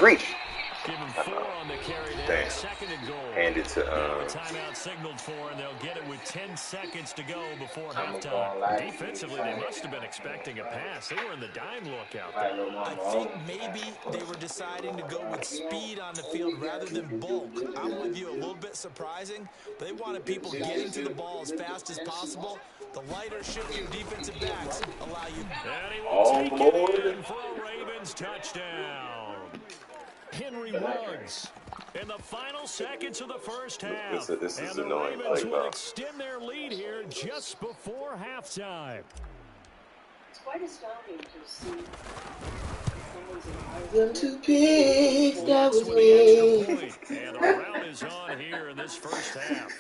Speaker 3: Reach.
Speaker 5: Give him 4 on the carry there.
Speaker 3: Damn.
Speaker 5: Second and goal.
Speaker 3: Hand it to
Speaker 5: Timeout signaled for, and they'll get it with 10 seconds to go before halftime. Defensively, they must have been expecting a pass. They were in the dime look out there.
Speaker 6: I think maybe they were deciding to go with speed on the field rather than bulk. I'm with you, a little bit surprising. But they wanted people getting to the ball as fast as possible. The lighter, shiftier defensive backs allow you.
Speaker 5: And he will take it in for a Ravens touchdown. Henry Ruggs in the final seconds of the first half.
Speaker 3: This is
Speaker 5: and the
Speaker 3: annoying.
Speaker 5: Ravens will extend their lead here just before halftime.
Speaker 9: It's quite astounding to see.
Speaker 8: Them 2 pigs, that was me.
Speaker 5: And the round is on here in this first half.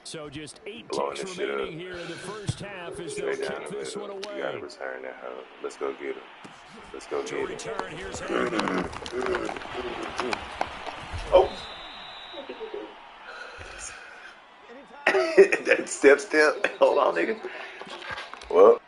Speaker 5: So just 8 ticks remaining here in the first half as they'll kick this one away.
Speaker 3: You gotta return that hoe. Let's go get him. Let's go get him.
Speaker 5: Return, here's
Speaker 3: Oh. That step. Hold on, nigga. Well.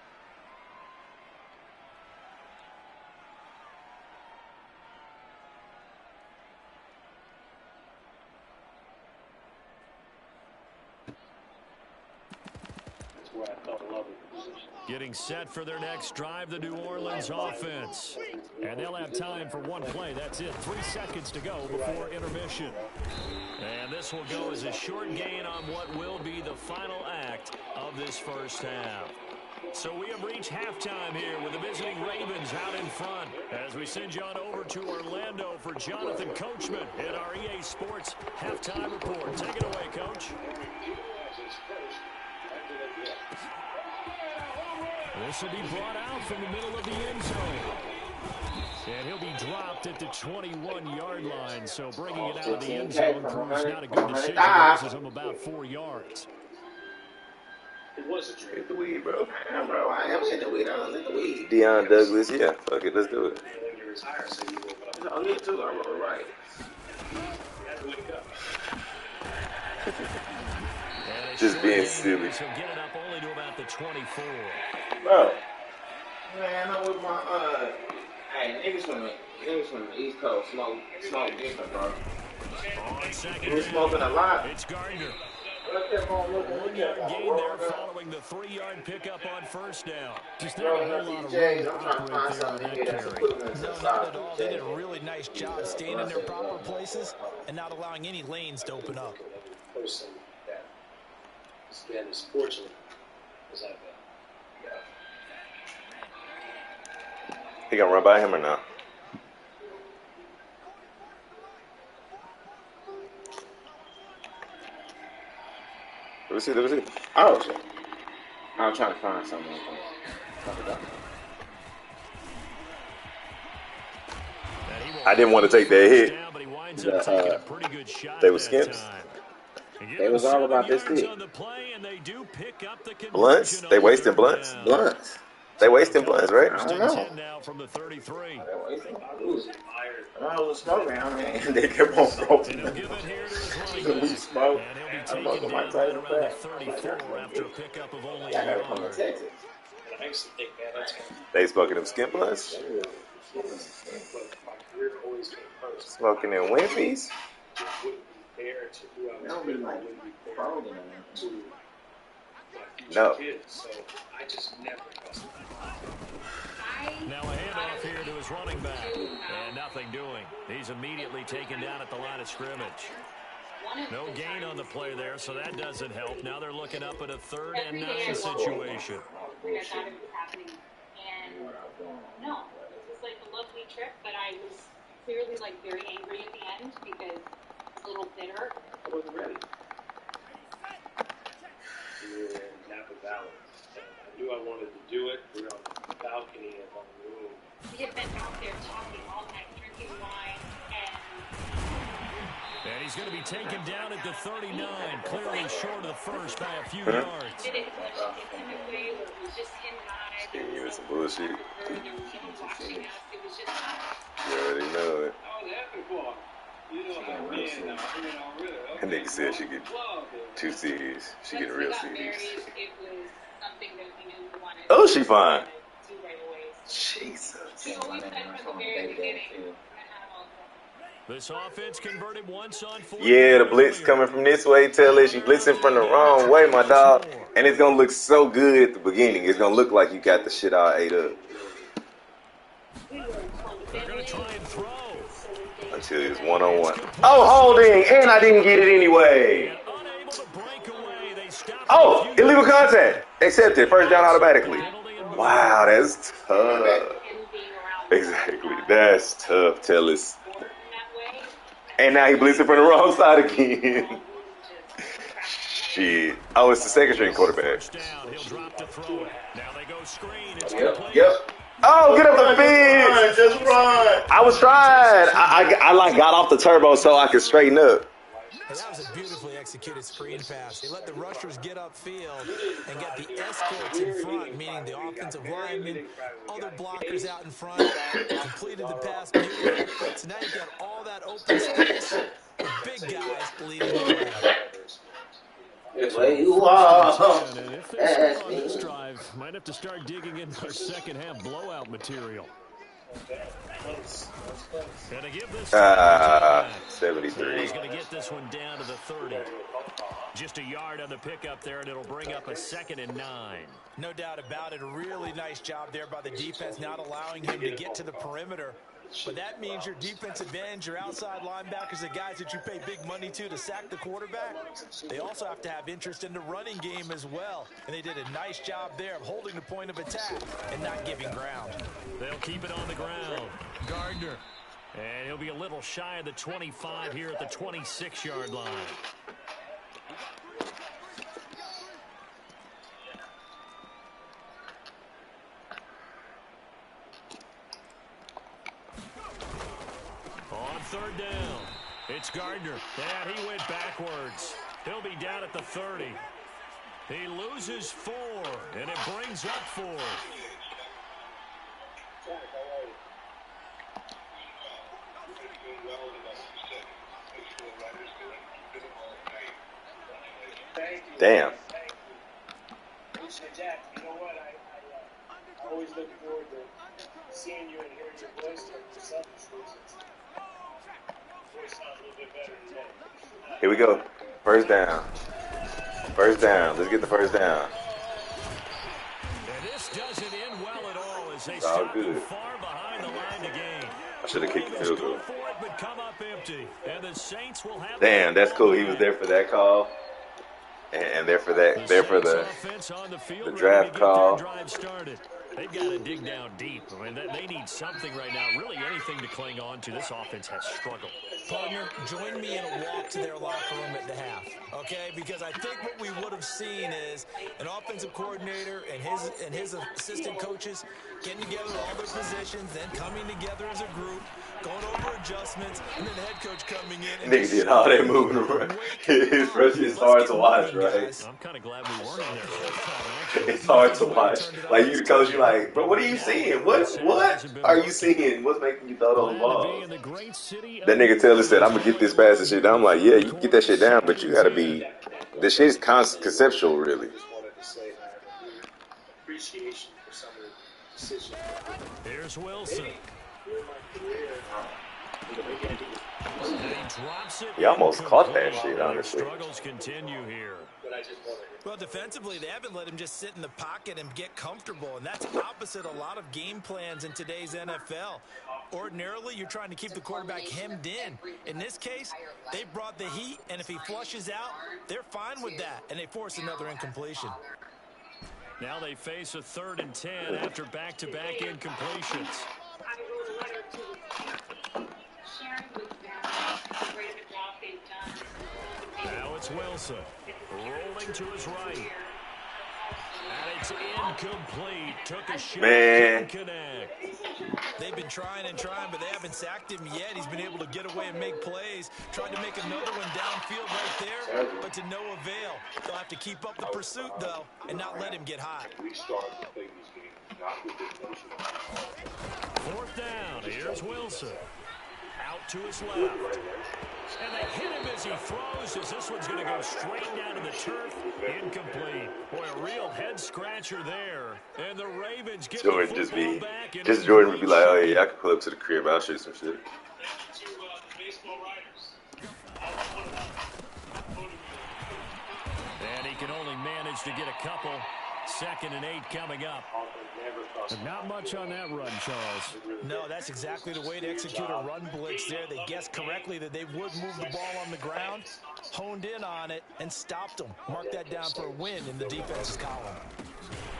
Speaker 5: Getting set for their next drive, the New Orleans offense. And they'll have time for one play. That's it. 3 seconds to go before intermission. And this will go as a short gain on what will be the final act of this first half. So we have reached halftime here with the visiting Ravens out in front as we send you on over to Orlando for Jonathan Coachman in our EA Sports Halftime Report. Take it away, Coach. This will be brought out from the middle of the end zone. And he'll be dropped at the 21-yard line. So bringing it out of the end zone proves not a good decision. Loses him about 4 yards.
Speaker 2: It was a trade.
Speaker 3: Hit the weed, bro.
Speaker 8: Damn, bro, I am hitting the weed. I don't hit the weed.
Speaker 3: Deion Douglas, yeah. Fuck it, let's do it.
Speaker 2: When you retire, so you will.
Speaker 8: I need to. I wrote it right.
Speaker 2: That's the way to go.
Speaker 3: Just being silly.
Speaker 5: So get it up only to about the 24.
Speaker 8: Bro, man, I'm with my, hey, niggas from the East Coast smoke different, bro.
Speaker 5: On second
Speaker 8: We're smoking a lot.
Speaker 5: It's Gardner. 1-yard gain there following the 3-yard pickup on first down.
Speaker 8: Just not a whole lot of room to operate there on that carry.
Speaker 6: No, not at all. They did a really nice job staying in their proper places and not allowing any lanes to open up.
Speaker 2: Person that, again, is fortunate is that
Speaker 3: He gonna run by him or not? Let me see.
Speaker 8: Oh, shit. I'm trying to find something.
Speaker 3: I didn't want to take that hit. They were skimps.
Speaker 8: They was all about this hit.
Speaker 3: Blunts? They wasting blunts?
Speaker 8: Blunts.
Speaker 3: They wasting blunts, right?
Speaker 8: I don't know. I was smoking. I mean, they kept on smoking. We smoked. I smoked on my Tyson back. Yeah, I gotta come to Texas.
Speaker 3: They smoking them skin blunts? Smoking them Wimpy's?
Speaker 8: They don't be like folding them.
Speaker 3: No.
Speaker 5: Now a handoff here to his running back. And nothing doing. He's immediately taken down at the line of scrimmage. No gain on the play there, so that doesn't help. Now they're looking up at a 3rd and 9 situation.
Speaker 9: I thought it was happening. And no, it was like a lovely trip, but I was clearly like very angry at the end because I was a little bitter.
Speaker 2: I wasn't ready. We were in Napa Valley. And I knew I wanted to do it. We were on the balcony of our room.
Speaker 9: We had been out there talking all night, drinking wine,
Speaker 5: And he's going to be taken down at the 39, clearly short of the first by a few yards.
Speaker 9: did it in a way where it was just him and I.
Speaker 3: Giving you some bullshit.
Speaker 9: There were people watching us. It was just us.
Speaker 3: You already know it.
Speaker 2: I was happy for her. You know how men are, really.
Speaker 3: And nigga said she get 2 CDs. She getting real CDs.
Speaker 9: It was something that we knew we wanted.
Speaker 3: Oh, she fine.
Speaker 9: Do right away.
Speaker 3: Jesus.
Speaker 9: We always said from the very beginning.
Speaker 5: This offense converted once on 4.
Speaker 3: Yeah, the blitz coming from this way, Tellis. You blitzing from the wrong way, my dog. And it's going to look so good at the beginning. It's going to look like you got the shit all ate up.
Speaker 5: They're going to try and throw.
Speaker 3: Until it's one-on-one. Oh, holding! And I didn't get it anyway. Oh, illegal contact. Accepted. First down automatically. Wow, that's tough. Exactly. That's tough, Tellis. And now he blitzing from the wrong side again. Shit. Oh, it's the second string quarterback. Yep. Oh, get up the field.
Speaker 8: Just run.
Speaker 3: I was trying. I like got off the turbo so I could straighten up.
Speaker 6: And that was a beautifully executed screen pass. They let the rushers get upfield and got the escorts in front, meaning the offensive linemen, other blockers out in front, completed the pass beautifully. So now you've got all that open space, the big guys leading the way.
Speaker 8: Where you are.
Speaker 5: If they this drive, might have to start digging in for second half blowout material. Gonna give this
Speaker 3: 73.
Speaker 5: He's going to get this one down to the 30. Just a yard on the pickup there, and it'll bring up a 2nd and 9.
Speaker 6: No doubt about it. A really nice job there by the defense, not allowing him to get to the perimeter. But that means your defensive ends, your outside linebackers, the guys that you pay big money to sack the quarterback, they also have to have interest in the running game as well. And they did a nice job there of holding the point of attack and not giving ground.
Speaker 5: They'll keep it on the ground. Gardner. And he'll be a little shy of the 25 here at the 26-yard line. On 3rd down, it's Gardner. And he went backwards. He'll be down at the 30. He loses 4, and it brings up 4.
Speaker 3: Damn.
Speaker 2: Jack, you know what? I always look forward to seeing you and hearing your voice for selfish reasons. Voice sounds a little bit better today.
Speaker 3: Here we go. First down. First down. Let's get the first down.
Speaker 5: And this doesn't end well at all as they
Speaker 3: It's all
Speaker 5: stop
Speaker 3: good.
Speaker 5: them far behind the line to gain.
Speaker 3: I should have kicked the field goal.
Speaker 5: Go for it, but come up empty. And the Saints will have
Speaker 3: Damn, that's cool. He was there for that call. And there for that. There for the draft call.
Speaker 5: They've got to dig down deep. I mean, they need something right now. Really anything to cling on to. This offense has struggled.
Speaker 6: Partner, join me in a walk to their locker room at the half, okay? Because I think what we would have seen is an offensive coordinator and his assistant coaches getting together all their positions, then coming together as a group, going over adjustments, and then the head coach coming in. And
Speaker 3: nigga did all that moving around. It's hard to watch, right?
Speaker 5: I'm kind of glad we weren't in there.
Speaker 3: It's hard to watch. Like, you the coach, you're like, bro, what are you seeing? What are you seeing? What's making you throw those balls? That nigga Tellis said, I'm going to get this pass and shit. I'm like, yeah, you can get that shit down, but you got to be, this shit is conceptual, really.
Speaker 2: Appreciation for some of the decisions.
Speaker 5: Here's Wilson.
Speaker 3: He almost caught that shit, honestly.
Speaker 5: Struggles continue here.
Speaker 6: Well, defensively, they haven't let him just sit in the pocket and get comfortable, and that's opposite a lot of game plans in today's NFL. Ordinarily, you're trying to keep the quarterback hemmed in. In this case, they brought the heat, and if he flushes out, they're fine with that, and they force another incompletion.
Speaker 5: Now they face a 3rd and 10 after back-to-back incompletions. Now it's Wilson, rolling to his right. And it's incomplete. Took a shot, couldn't connect.
Speaker 6: They've been trying and trying, but they haven't sacked him yet. He's been able to get away and make plays. Tried to make another one downfield right there, but to no avail. They'll have to keep up the pursuit, though, and not let him get hot.
Speaker 5: 4th down. Here's Wilson. Out to his left. And they hit him as he throws, as this one's going to go straight down to the turf. Incomplete. Boy, a real head-scratcher there. And the Ravens get
Speaker 3: Jordan
Speaker 5: the
Speaker 3: just
Speaker 5: football back.
Speaker 3: Jordan would be like, oh, yeah, I can pull up to the crib. I'll show you some shit.
Speaker 5: And he can only manage to get a couple. 2nd and 8 coming up. Not much on that run, Charles.
Speaker 6: No, that's exactly the way to execute a run blitz there. They guessed correctly that they would move the ball on the ground, honed in on it, and stopped them. Mark that down for a win in the defense's column.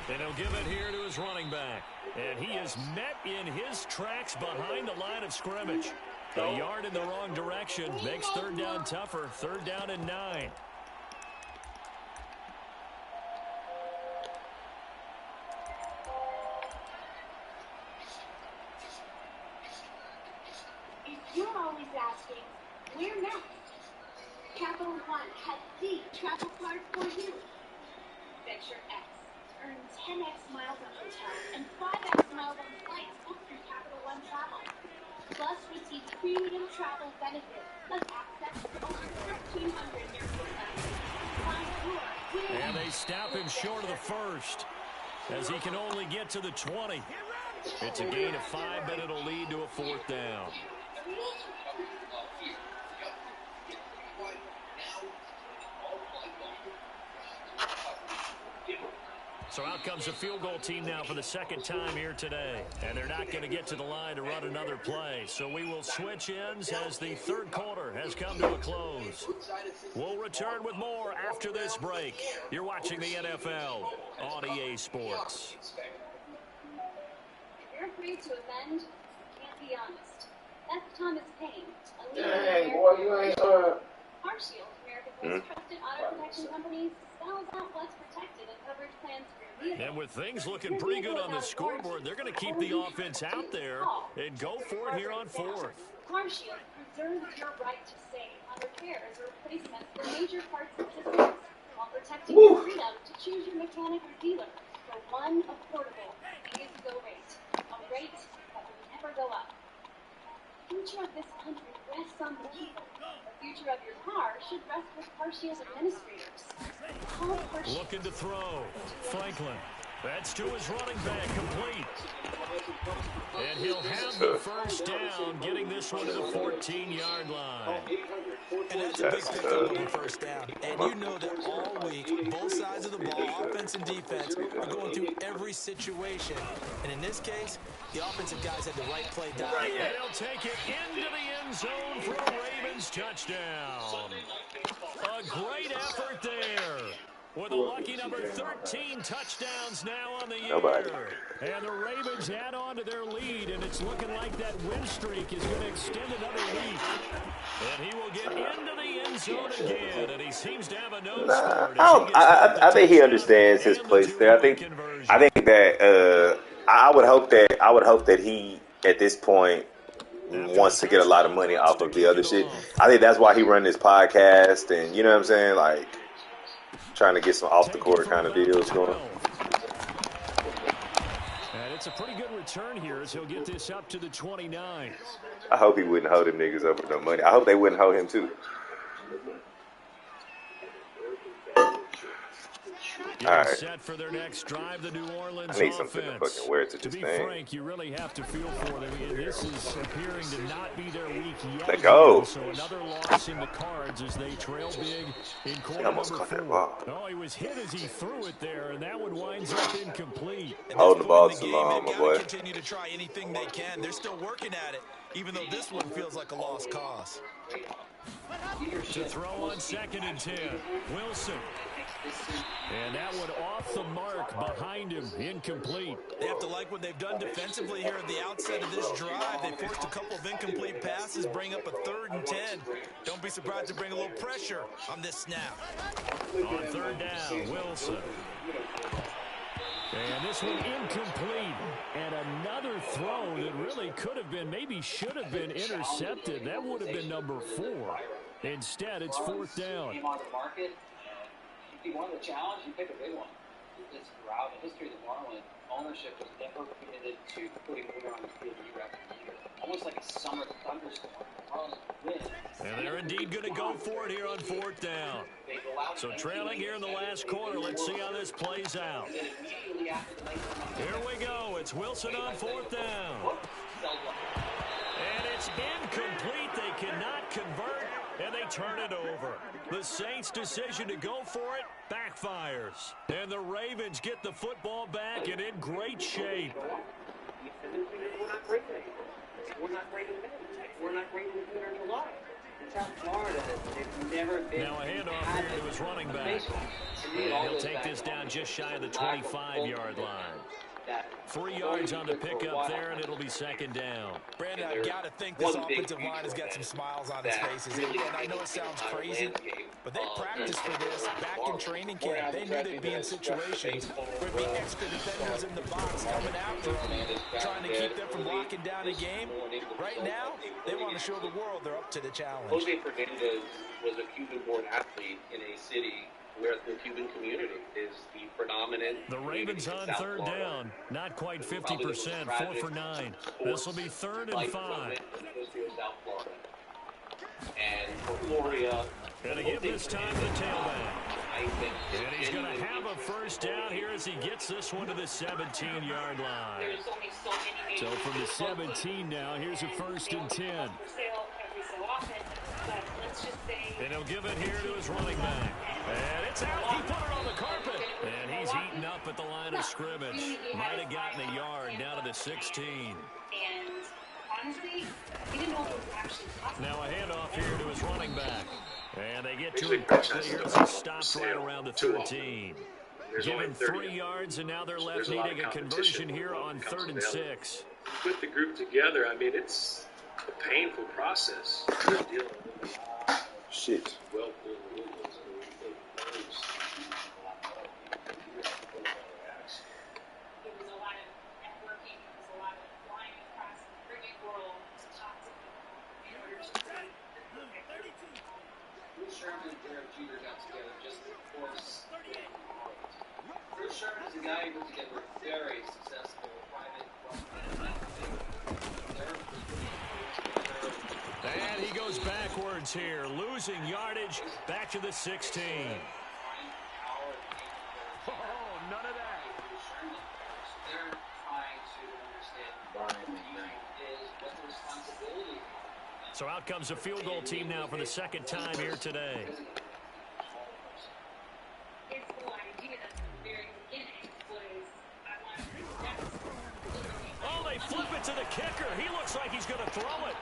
Speaker 5: And he'll give it here to his running back. And he is met in his tracks behind the line of scrimmage. A yard in the wrong direction makes 3rd down tougher. 3rd down and 9.
Speaker 10: You're always asking, where next? Capital One has the travel card for you. Venture X. Earn 10x miles on hotels and 5x miles on flights booked through Capital One Travel. Plus, receive premium travel benefits like access to over 1,300 airport flights. Find your
Speaker 5: and they stop him short of the 1st as he can only get to the 20. It's a gain of 5, but it'll lead to a 4th down. So out comes the field goal team now for the 2nd time here today. And they're not going to get to the line to run another play. So we will switch ends as the 3rd quarter has come to a close. We'll return with more after this break. You're watching the NFL on EA Sports.
Speaker 10: If you're afraid to offend, you can't be honest. That's Thomas Payne.
Speaker 8: Dang, boy, you ain't,
Speaker 10: CarShield, America's most trusted auto protection company, spells out what's protected and coverage plans for your vehicle.
Speaker 5: And with things looking pretty good on the scoreboard, they're going to keep the offense out there and go for it here on 4th.
Speaker 10: CarShield preserves your right to save on repairs or replacements for major parts and systems, while protecting your freedom to choose your mechanic or dealer for one affordable pay-as-you-go rate. A rate that will never go up. The future of this country rests on the people. The future of your car should rest with CarShield administrators. Call CarShield.
Speaker 5: Looking to throw. Franklin. That's to his running back, complete. And
Speaker 1: And he'll have the first down, getting this one to the 14-yard line.
Speaker 6: And that's a big pickup of a first down. And you know that all week, both sides of the ball, offense and defense, are going through every situation. And in this case, the offensive guys had the right play dialed.
Speaker 1: And he'll take it into the end zone for a Ravens touchdown. A great effort there. With a lucky number 13 touchdowns now on the year.
Speaker 3: Nobody.
Speaker 1: And the Ravens add on to their lead, and it's looking like that win streak is going to extend another week. And he will get into the end zone again, and he seems to have a nose for it.
Speaker 3: I think he understands his place there. I think that I would hope that he at this point wants to get a lot of money off of the other shit. I think that's why he run this podcast, and you know what I'm saying, like trying to get some off the court kind of deals going.
Speaker 1: And it's a pretty good return here as he'll get this up to the 29.
Speaker 3: I hope he wouldn't hold them niggas up with no money. I hope they wouldn't hold him too. All right.
Speaker 1: Set for their next drive, the New Orleans
Speaker 3: I need something to fucking wear to this
Speaker 1: be
Speaker 3: thing.
Speaker 1: frank, you really have to feel for them. This is appearing to not be their week yet.
Speaker 3: Let go.
Speaker 1: So another loss in the cards as they trail big in quarter number 4. Oh, he was hit as he threw it there, and that one winds up incomplete.
Speaker 3: Holding the ball too long, my boy.
Speaker 6: Continue to try anything they can. They're still working at it, even though this one feels like a lost cause.
Speaker 1: To throw on 2nd and 10, Wilson. And that one off the mark behind him, incomplete.
Speaker 6: They have to like what they've done defensively here at the outset of this drive. They forced a couple of incomplete passes, bring up a 3rd and 10. Don't be surprised to bring a little pressure on this snap.
Speaker 1: On 3rd down, Wilson. And this one incomplete. And another throw that really could have been, maybe should have been intercepted. That would have been number 4. Instead, it's 4th down.
Speaker 11: If you want the challenge, you pick a big one. It's throughout the history of the Marlins, ownership was never committed to putting Wheeler on the field year after year. Almost like a summer thunderstorm. The Marlins win.
Speaker 1: And they're indeed going to go for it here on 4th down. So trailing here in the last quarter. Let's see how this plays out. Here we go. It's Wilson on 4th down. And it's incomplete. They cannot convert, and they turn it over. The Saints' decision to go for it backfires. And the Ravens get the football back and in great shape.
Speaker 11: We're not great today. We're not great in May. We're not great in June or July. In South Florida, they've never been.
Speaker 1: Now a handoff here to his running back. And he'll take this down just shy of the 25-yard line. 3 yards on the pickup there, and it'll be 2nd down.
Speaker 6: Brandon, I've got to think this offensive line has got some smiles on its faces. And I know it sounds crazy, but they practiced for this back in training camp. They knew they'd be in situations where there'd be extra defenders in the box coming after them, trying to keep them from locking down a game. Right now, they want to show the world they're up to the challenge.
Speaker 12: Jose Fernandez was a Cuban-born athlete in a city where the Cuban community is the predominant.
Speaker 1: The Ravens on 3rd down, not quite 50%, 4 for 9. This will be 3rd and 5.
Speaker 12: And for Gloria,
Speaker 1: going to give this time to the tailback. And he's going to have a first down here as he gets this one to the 17-yard line. So from the 17 now, here's a 1st and 10. And he'll give it here to his running back. And it's out. He put it on the carpet. And he's eaten up at the line of scrimmage. Might have gotten a yard down to the 16.
Speaker 9: And honestly, we didn't know if it was actually possible.
Speaker 1: Now a handoff here to his running back. And they get to him quickly here as he stops right around the 13. Given 3 yards, and now they're left needing a conversion here on 3rd and 6.
Speaker 2: Put the group together. I mean, it's a painful process.
Speaker 3: Shit.
Speaker 11: Sherman is a guy who put together a very successful private.
Speaker 1: And he goes backwards here, losing yardage back to the 16. Oh, none of that.
Speaker 11: They're trying to understand
Speaker 5: So out comes the field goal team now for the second time here today.
Speaker 9: His whole idea at the very beginning was, I want to bring depth.
Speaker 5: Oh, they flip it to the kicker. He looks like he's going to throw it.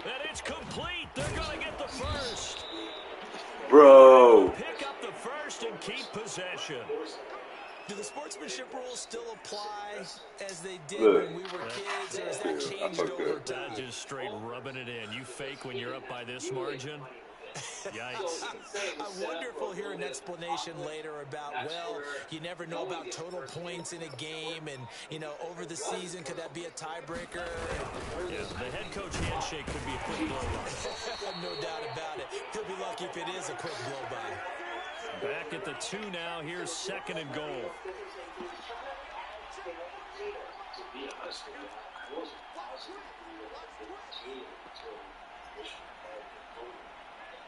Speaker 5: And it's complete. They're going to get the first.
Speaker 3: Bro.
Speaker 5: Pick up the first and keep possession.
Speaker 6: Do the sportsmanship rules still apply as they did when we were kids, or has that changed over time?
Speaker 5: Just straight rubbing it in. You fake when you're up by this margin? Yikes.
Speaker 6: I wonder if we'll hear an explanation later about, well, you never know about total points in a game, and, you know, over the season, could that be a tiebreaker?
Speaker 5: Yeah, the head coach handshake could be a quick blow-by.
Speaker 6: No doubt about it. He'll be lucky if it is a quick blow-by.
Speaker 5: Back at the 2 now. Here's second and goal.
Speaker 9: Of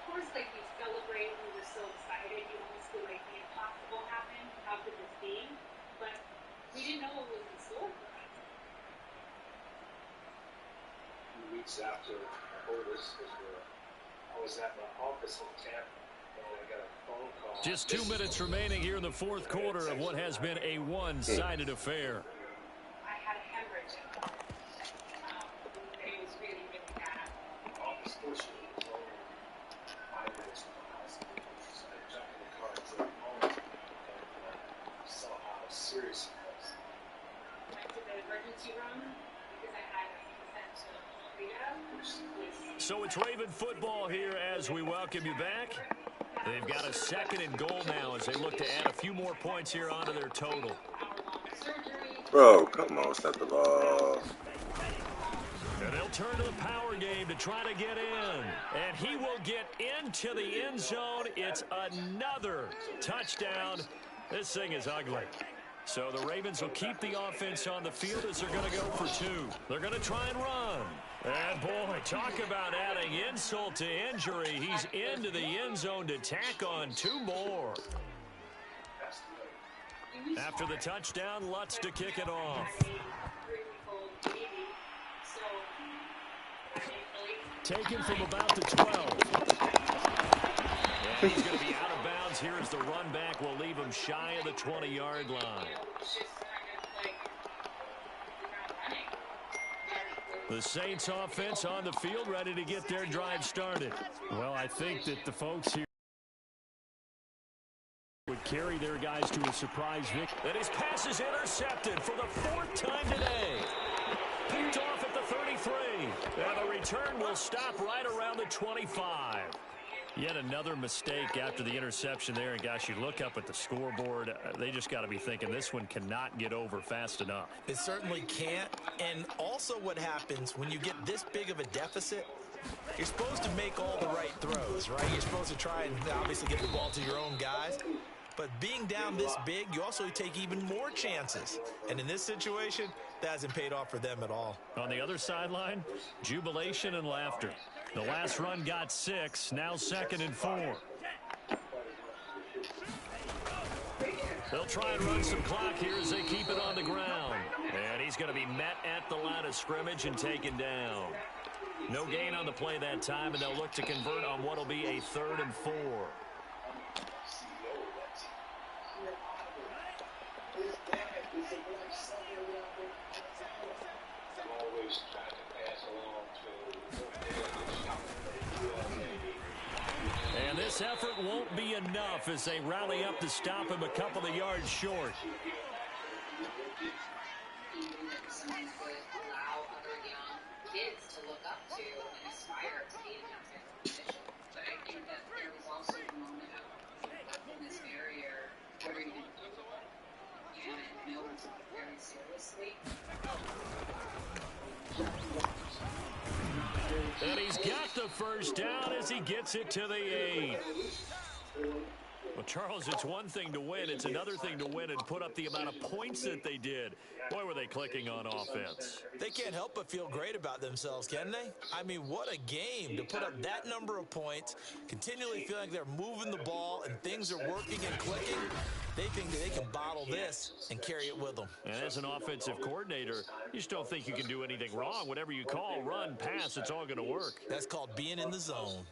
Speaker 9: course, like, we celebrate, we were so excited, you almost feel like the impossible happened, how could this be? But we didn't know what was in store for us.
Speaker 2: A few weeks after I heard this, I was at my office in Tampa, and I got a phone call.
Speaker 5: Just 2 minutes remaining here in the fourth quarter of what has been a one-sided affair.
Speaker 9: I had a hemorrhage at home. It was really, really bad.
Speaker 2: Office fortunately was only 5 minutes from the hospital, so I jumped in the car and drove home, and saw how serious it was.
Speaker 9: Went to the emergency room because I had a potential rehab.
Speaker 5: So it's Raven football here as we welcome you back. They've got a second and goal now as they look to add a few more points here onto their total.
Speaker 3: Bro, come on, step the ball.
Speaker 5: And they'll turn to the power game to try to get in. And he will get into the end zone. It's another touchdown. This thing is ugly. So the Ravens will keep the offense on the field as they're going to go for 2. They're going to try and run. And, boy, talk about adding insult to injury. He's into the end zone to tack on 2 more. After the touchdown, Lutz to kick it off. Taken from about the 12. And he's going to be out of bounds here as the run back will leave him shy of the 20-yard line. The Saints offense on the field ready to get their drive started. Well, I think that the folks here would carry their guys to a surprise victory. And his pass is intercepted for the 4th time today. Picked off at the 33. And the return will stop right around the 25. Yet another mistake after the interception there. And, gosh, you look up at the scoreboard, they just got to be thinking this one cannot get over fast enough.
Speaker 6: It certainly can't. And also what happens when you get this big of a deficit, you're supposed to make all the right throws, right? You're supposed to try and obviously get the ball to your own guys. But being down this big, you also take even more chances. And in this situation, that hasn't paid off for them at all.
Speaker 5: On the other sideline, jubilation and laughter. The last run got 6, now 2nd and 4. They'll try and run some clock here as they keep it on the ground. And he's going to be met at the line of scrimmage and taken down. No gain on the play that time, and they'll look to convert on what will be a 3rd and 4. And this effort won't be enough as they rally up to stop him a couple of yards short.
Speaker 4: Allow other young kids to look up to and aspire to be in that type of position. But I think that there was also a moment in this area where you know it's very seriously.
Speaker 5: And he's got the first down as he gets it to the 8. Well, Charles, it's one thing to win. It's another thing to win and put up the amount of points that they did. Boy, were they clicking on offense.
Speaker 6: They can't help but feel great about themselves, can they? I mean, what a game to put up that number of points, continually feeling like they're moving the ball and things are working and clicking. They think that they can bottle this and carry it with them.
Speaker 5: And as an offensive coordinator, you just don't think you can do anything wrong. Whatever you call, run, pass, it's all going to work.
Speaker 6: That's called being in the zone.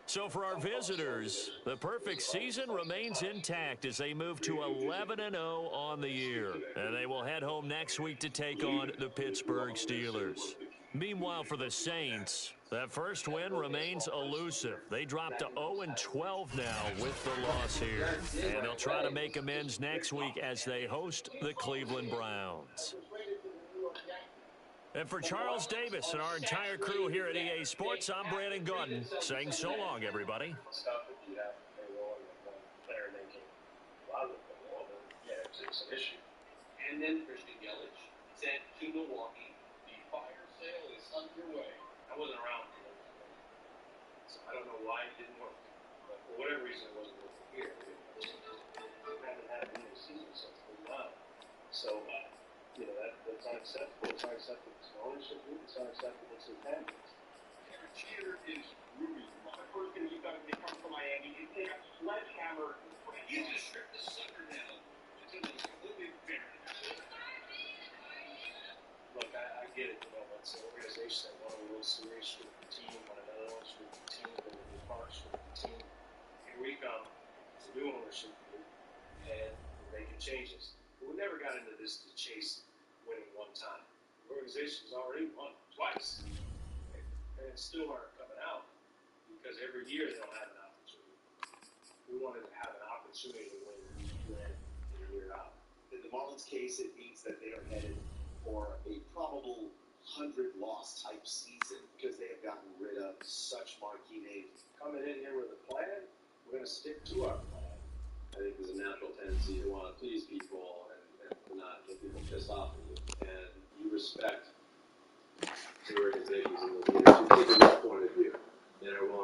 Speaker 1: So for our visitors, the perfect season remains intact as they move to 11-0 on the year. And they will head home next week to take on the Pittsburgh Steelers. Meanwhile, for the Saints, that first win remains elusive. They drop to 0-12 now with the loss here. And they'll try to make amends next week as they host the Cleveland Browns. And for Charles Davis and our entire crew here at EA Sports, I'm Brandon Gordon saying so long, everybody.
Speaker 2: It's an issue.
Speaker 12: And then Christian Yelich sent to Milwaukee. The fire sale is underway. I wasn't around for that. So I don't know why it didn't work. But for whatever reason, it wasn't working here.
Speaker 2: We haven't had a winning season since '09. So, that's unacceptable. It's unacceptable to ownership. It's unacceptable to families.
Speaker 12: Every cheer is ruined. The first thing you got to get from Miami, you take a sledgehammer. You just strip the sucker down. It's completely fair.
Speaker 2: Look, I get it. It's an organization that one of those series with the team, one another one's with the team, and the parts with the team. Here we come. It's a new ownership group, and we're making changes. But we never got into this to chase winning one time. The organization's already won twice, and still aren't coming out because every year they don't have an opportunity. We wanted to have an opportunity to win year in and year out.
Speaker 7: In the Marlins case, it means that they are headed for a probable 100-loss type season because they have gotten rid of such marquee names.
Speaker 2: Coming in here with a plan, we're going to stick to our plan.
Speaker 13: I think there's a natural tendency to want to please people and not get people pissed off at you. And you respect the organizations and the leaders who take a point of view. They're willing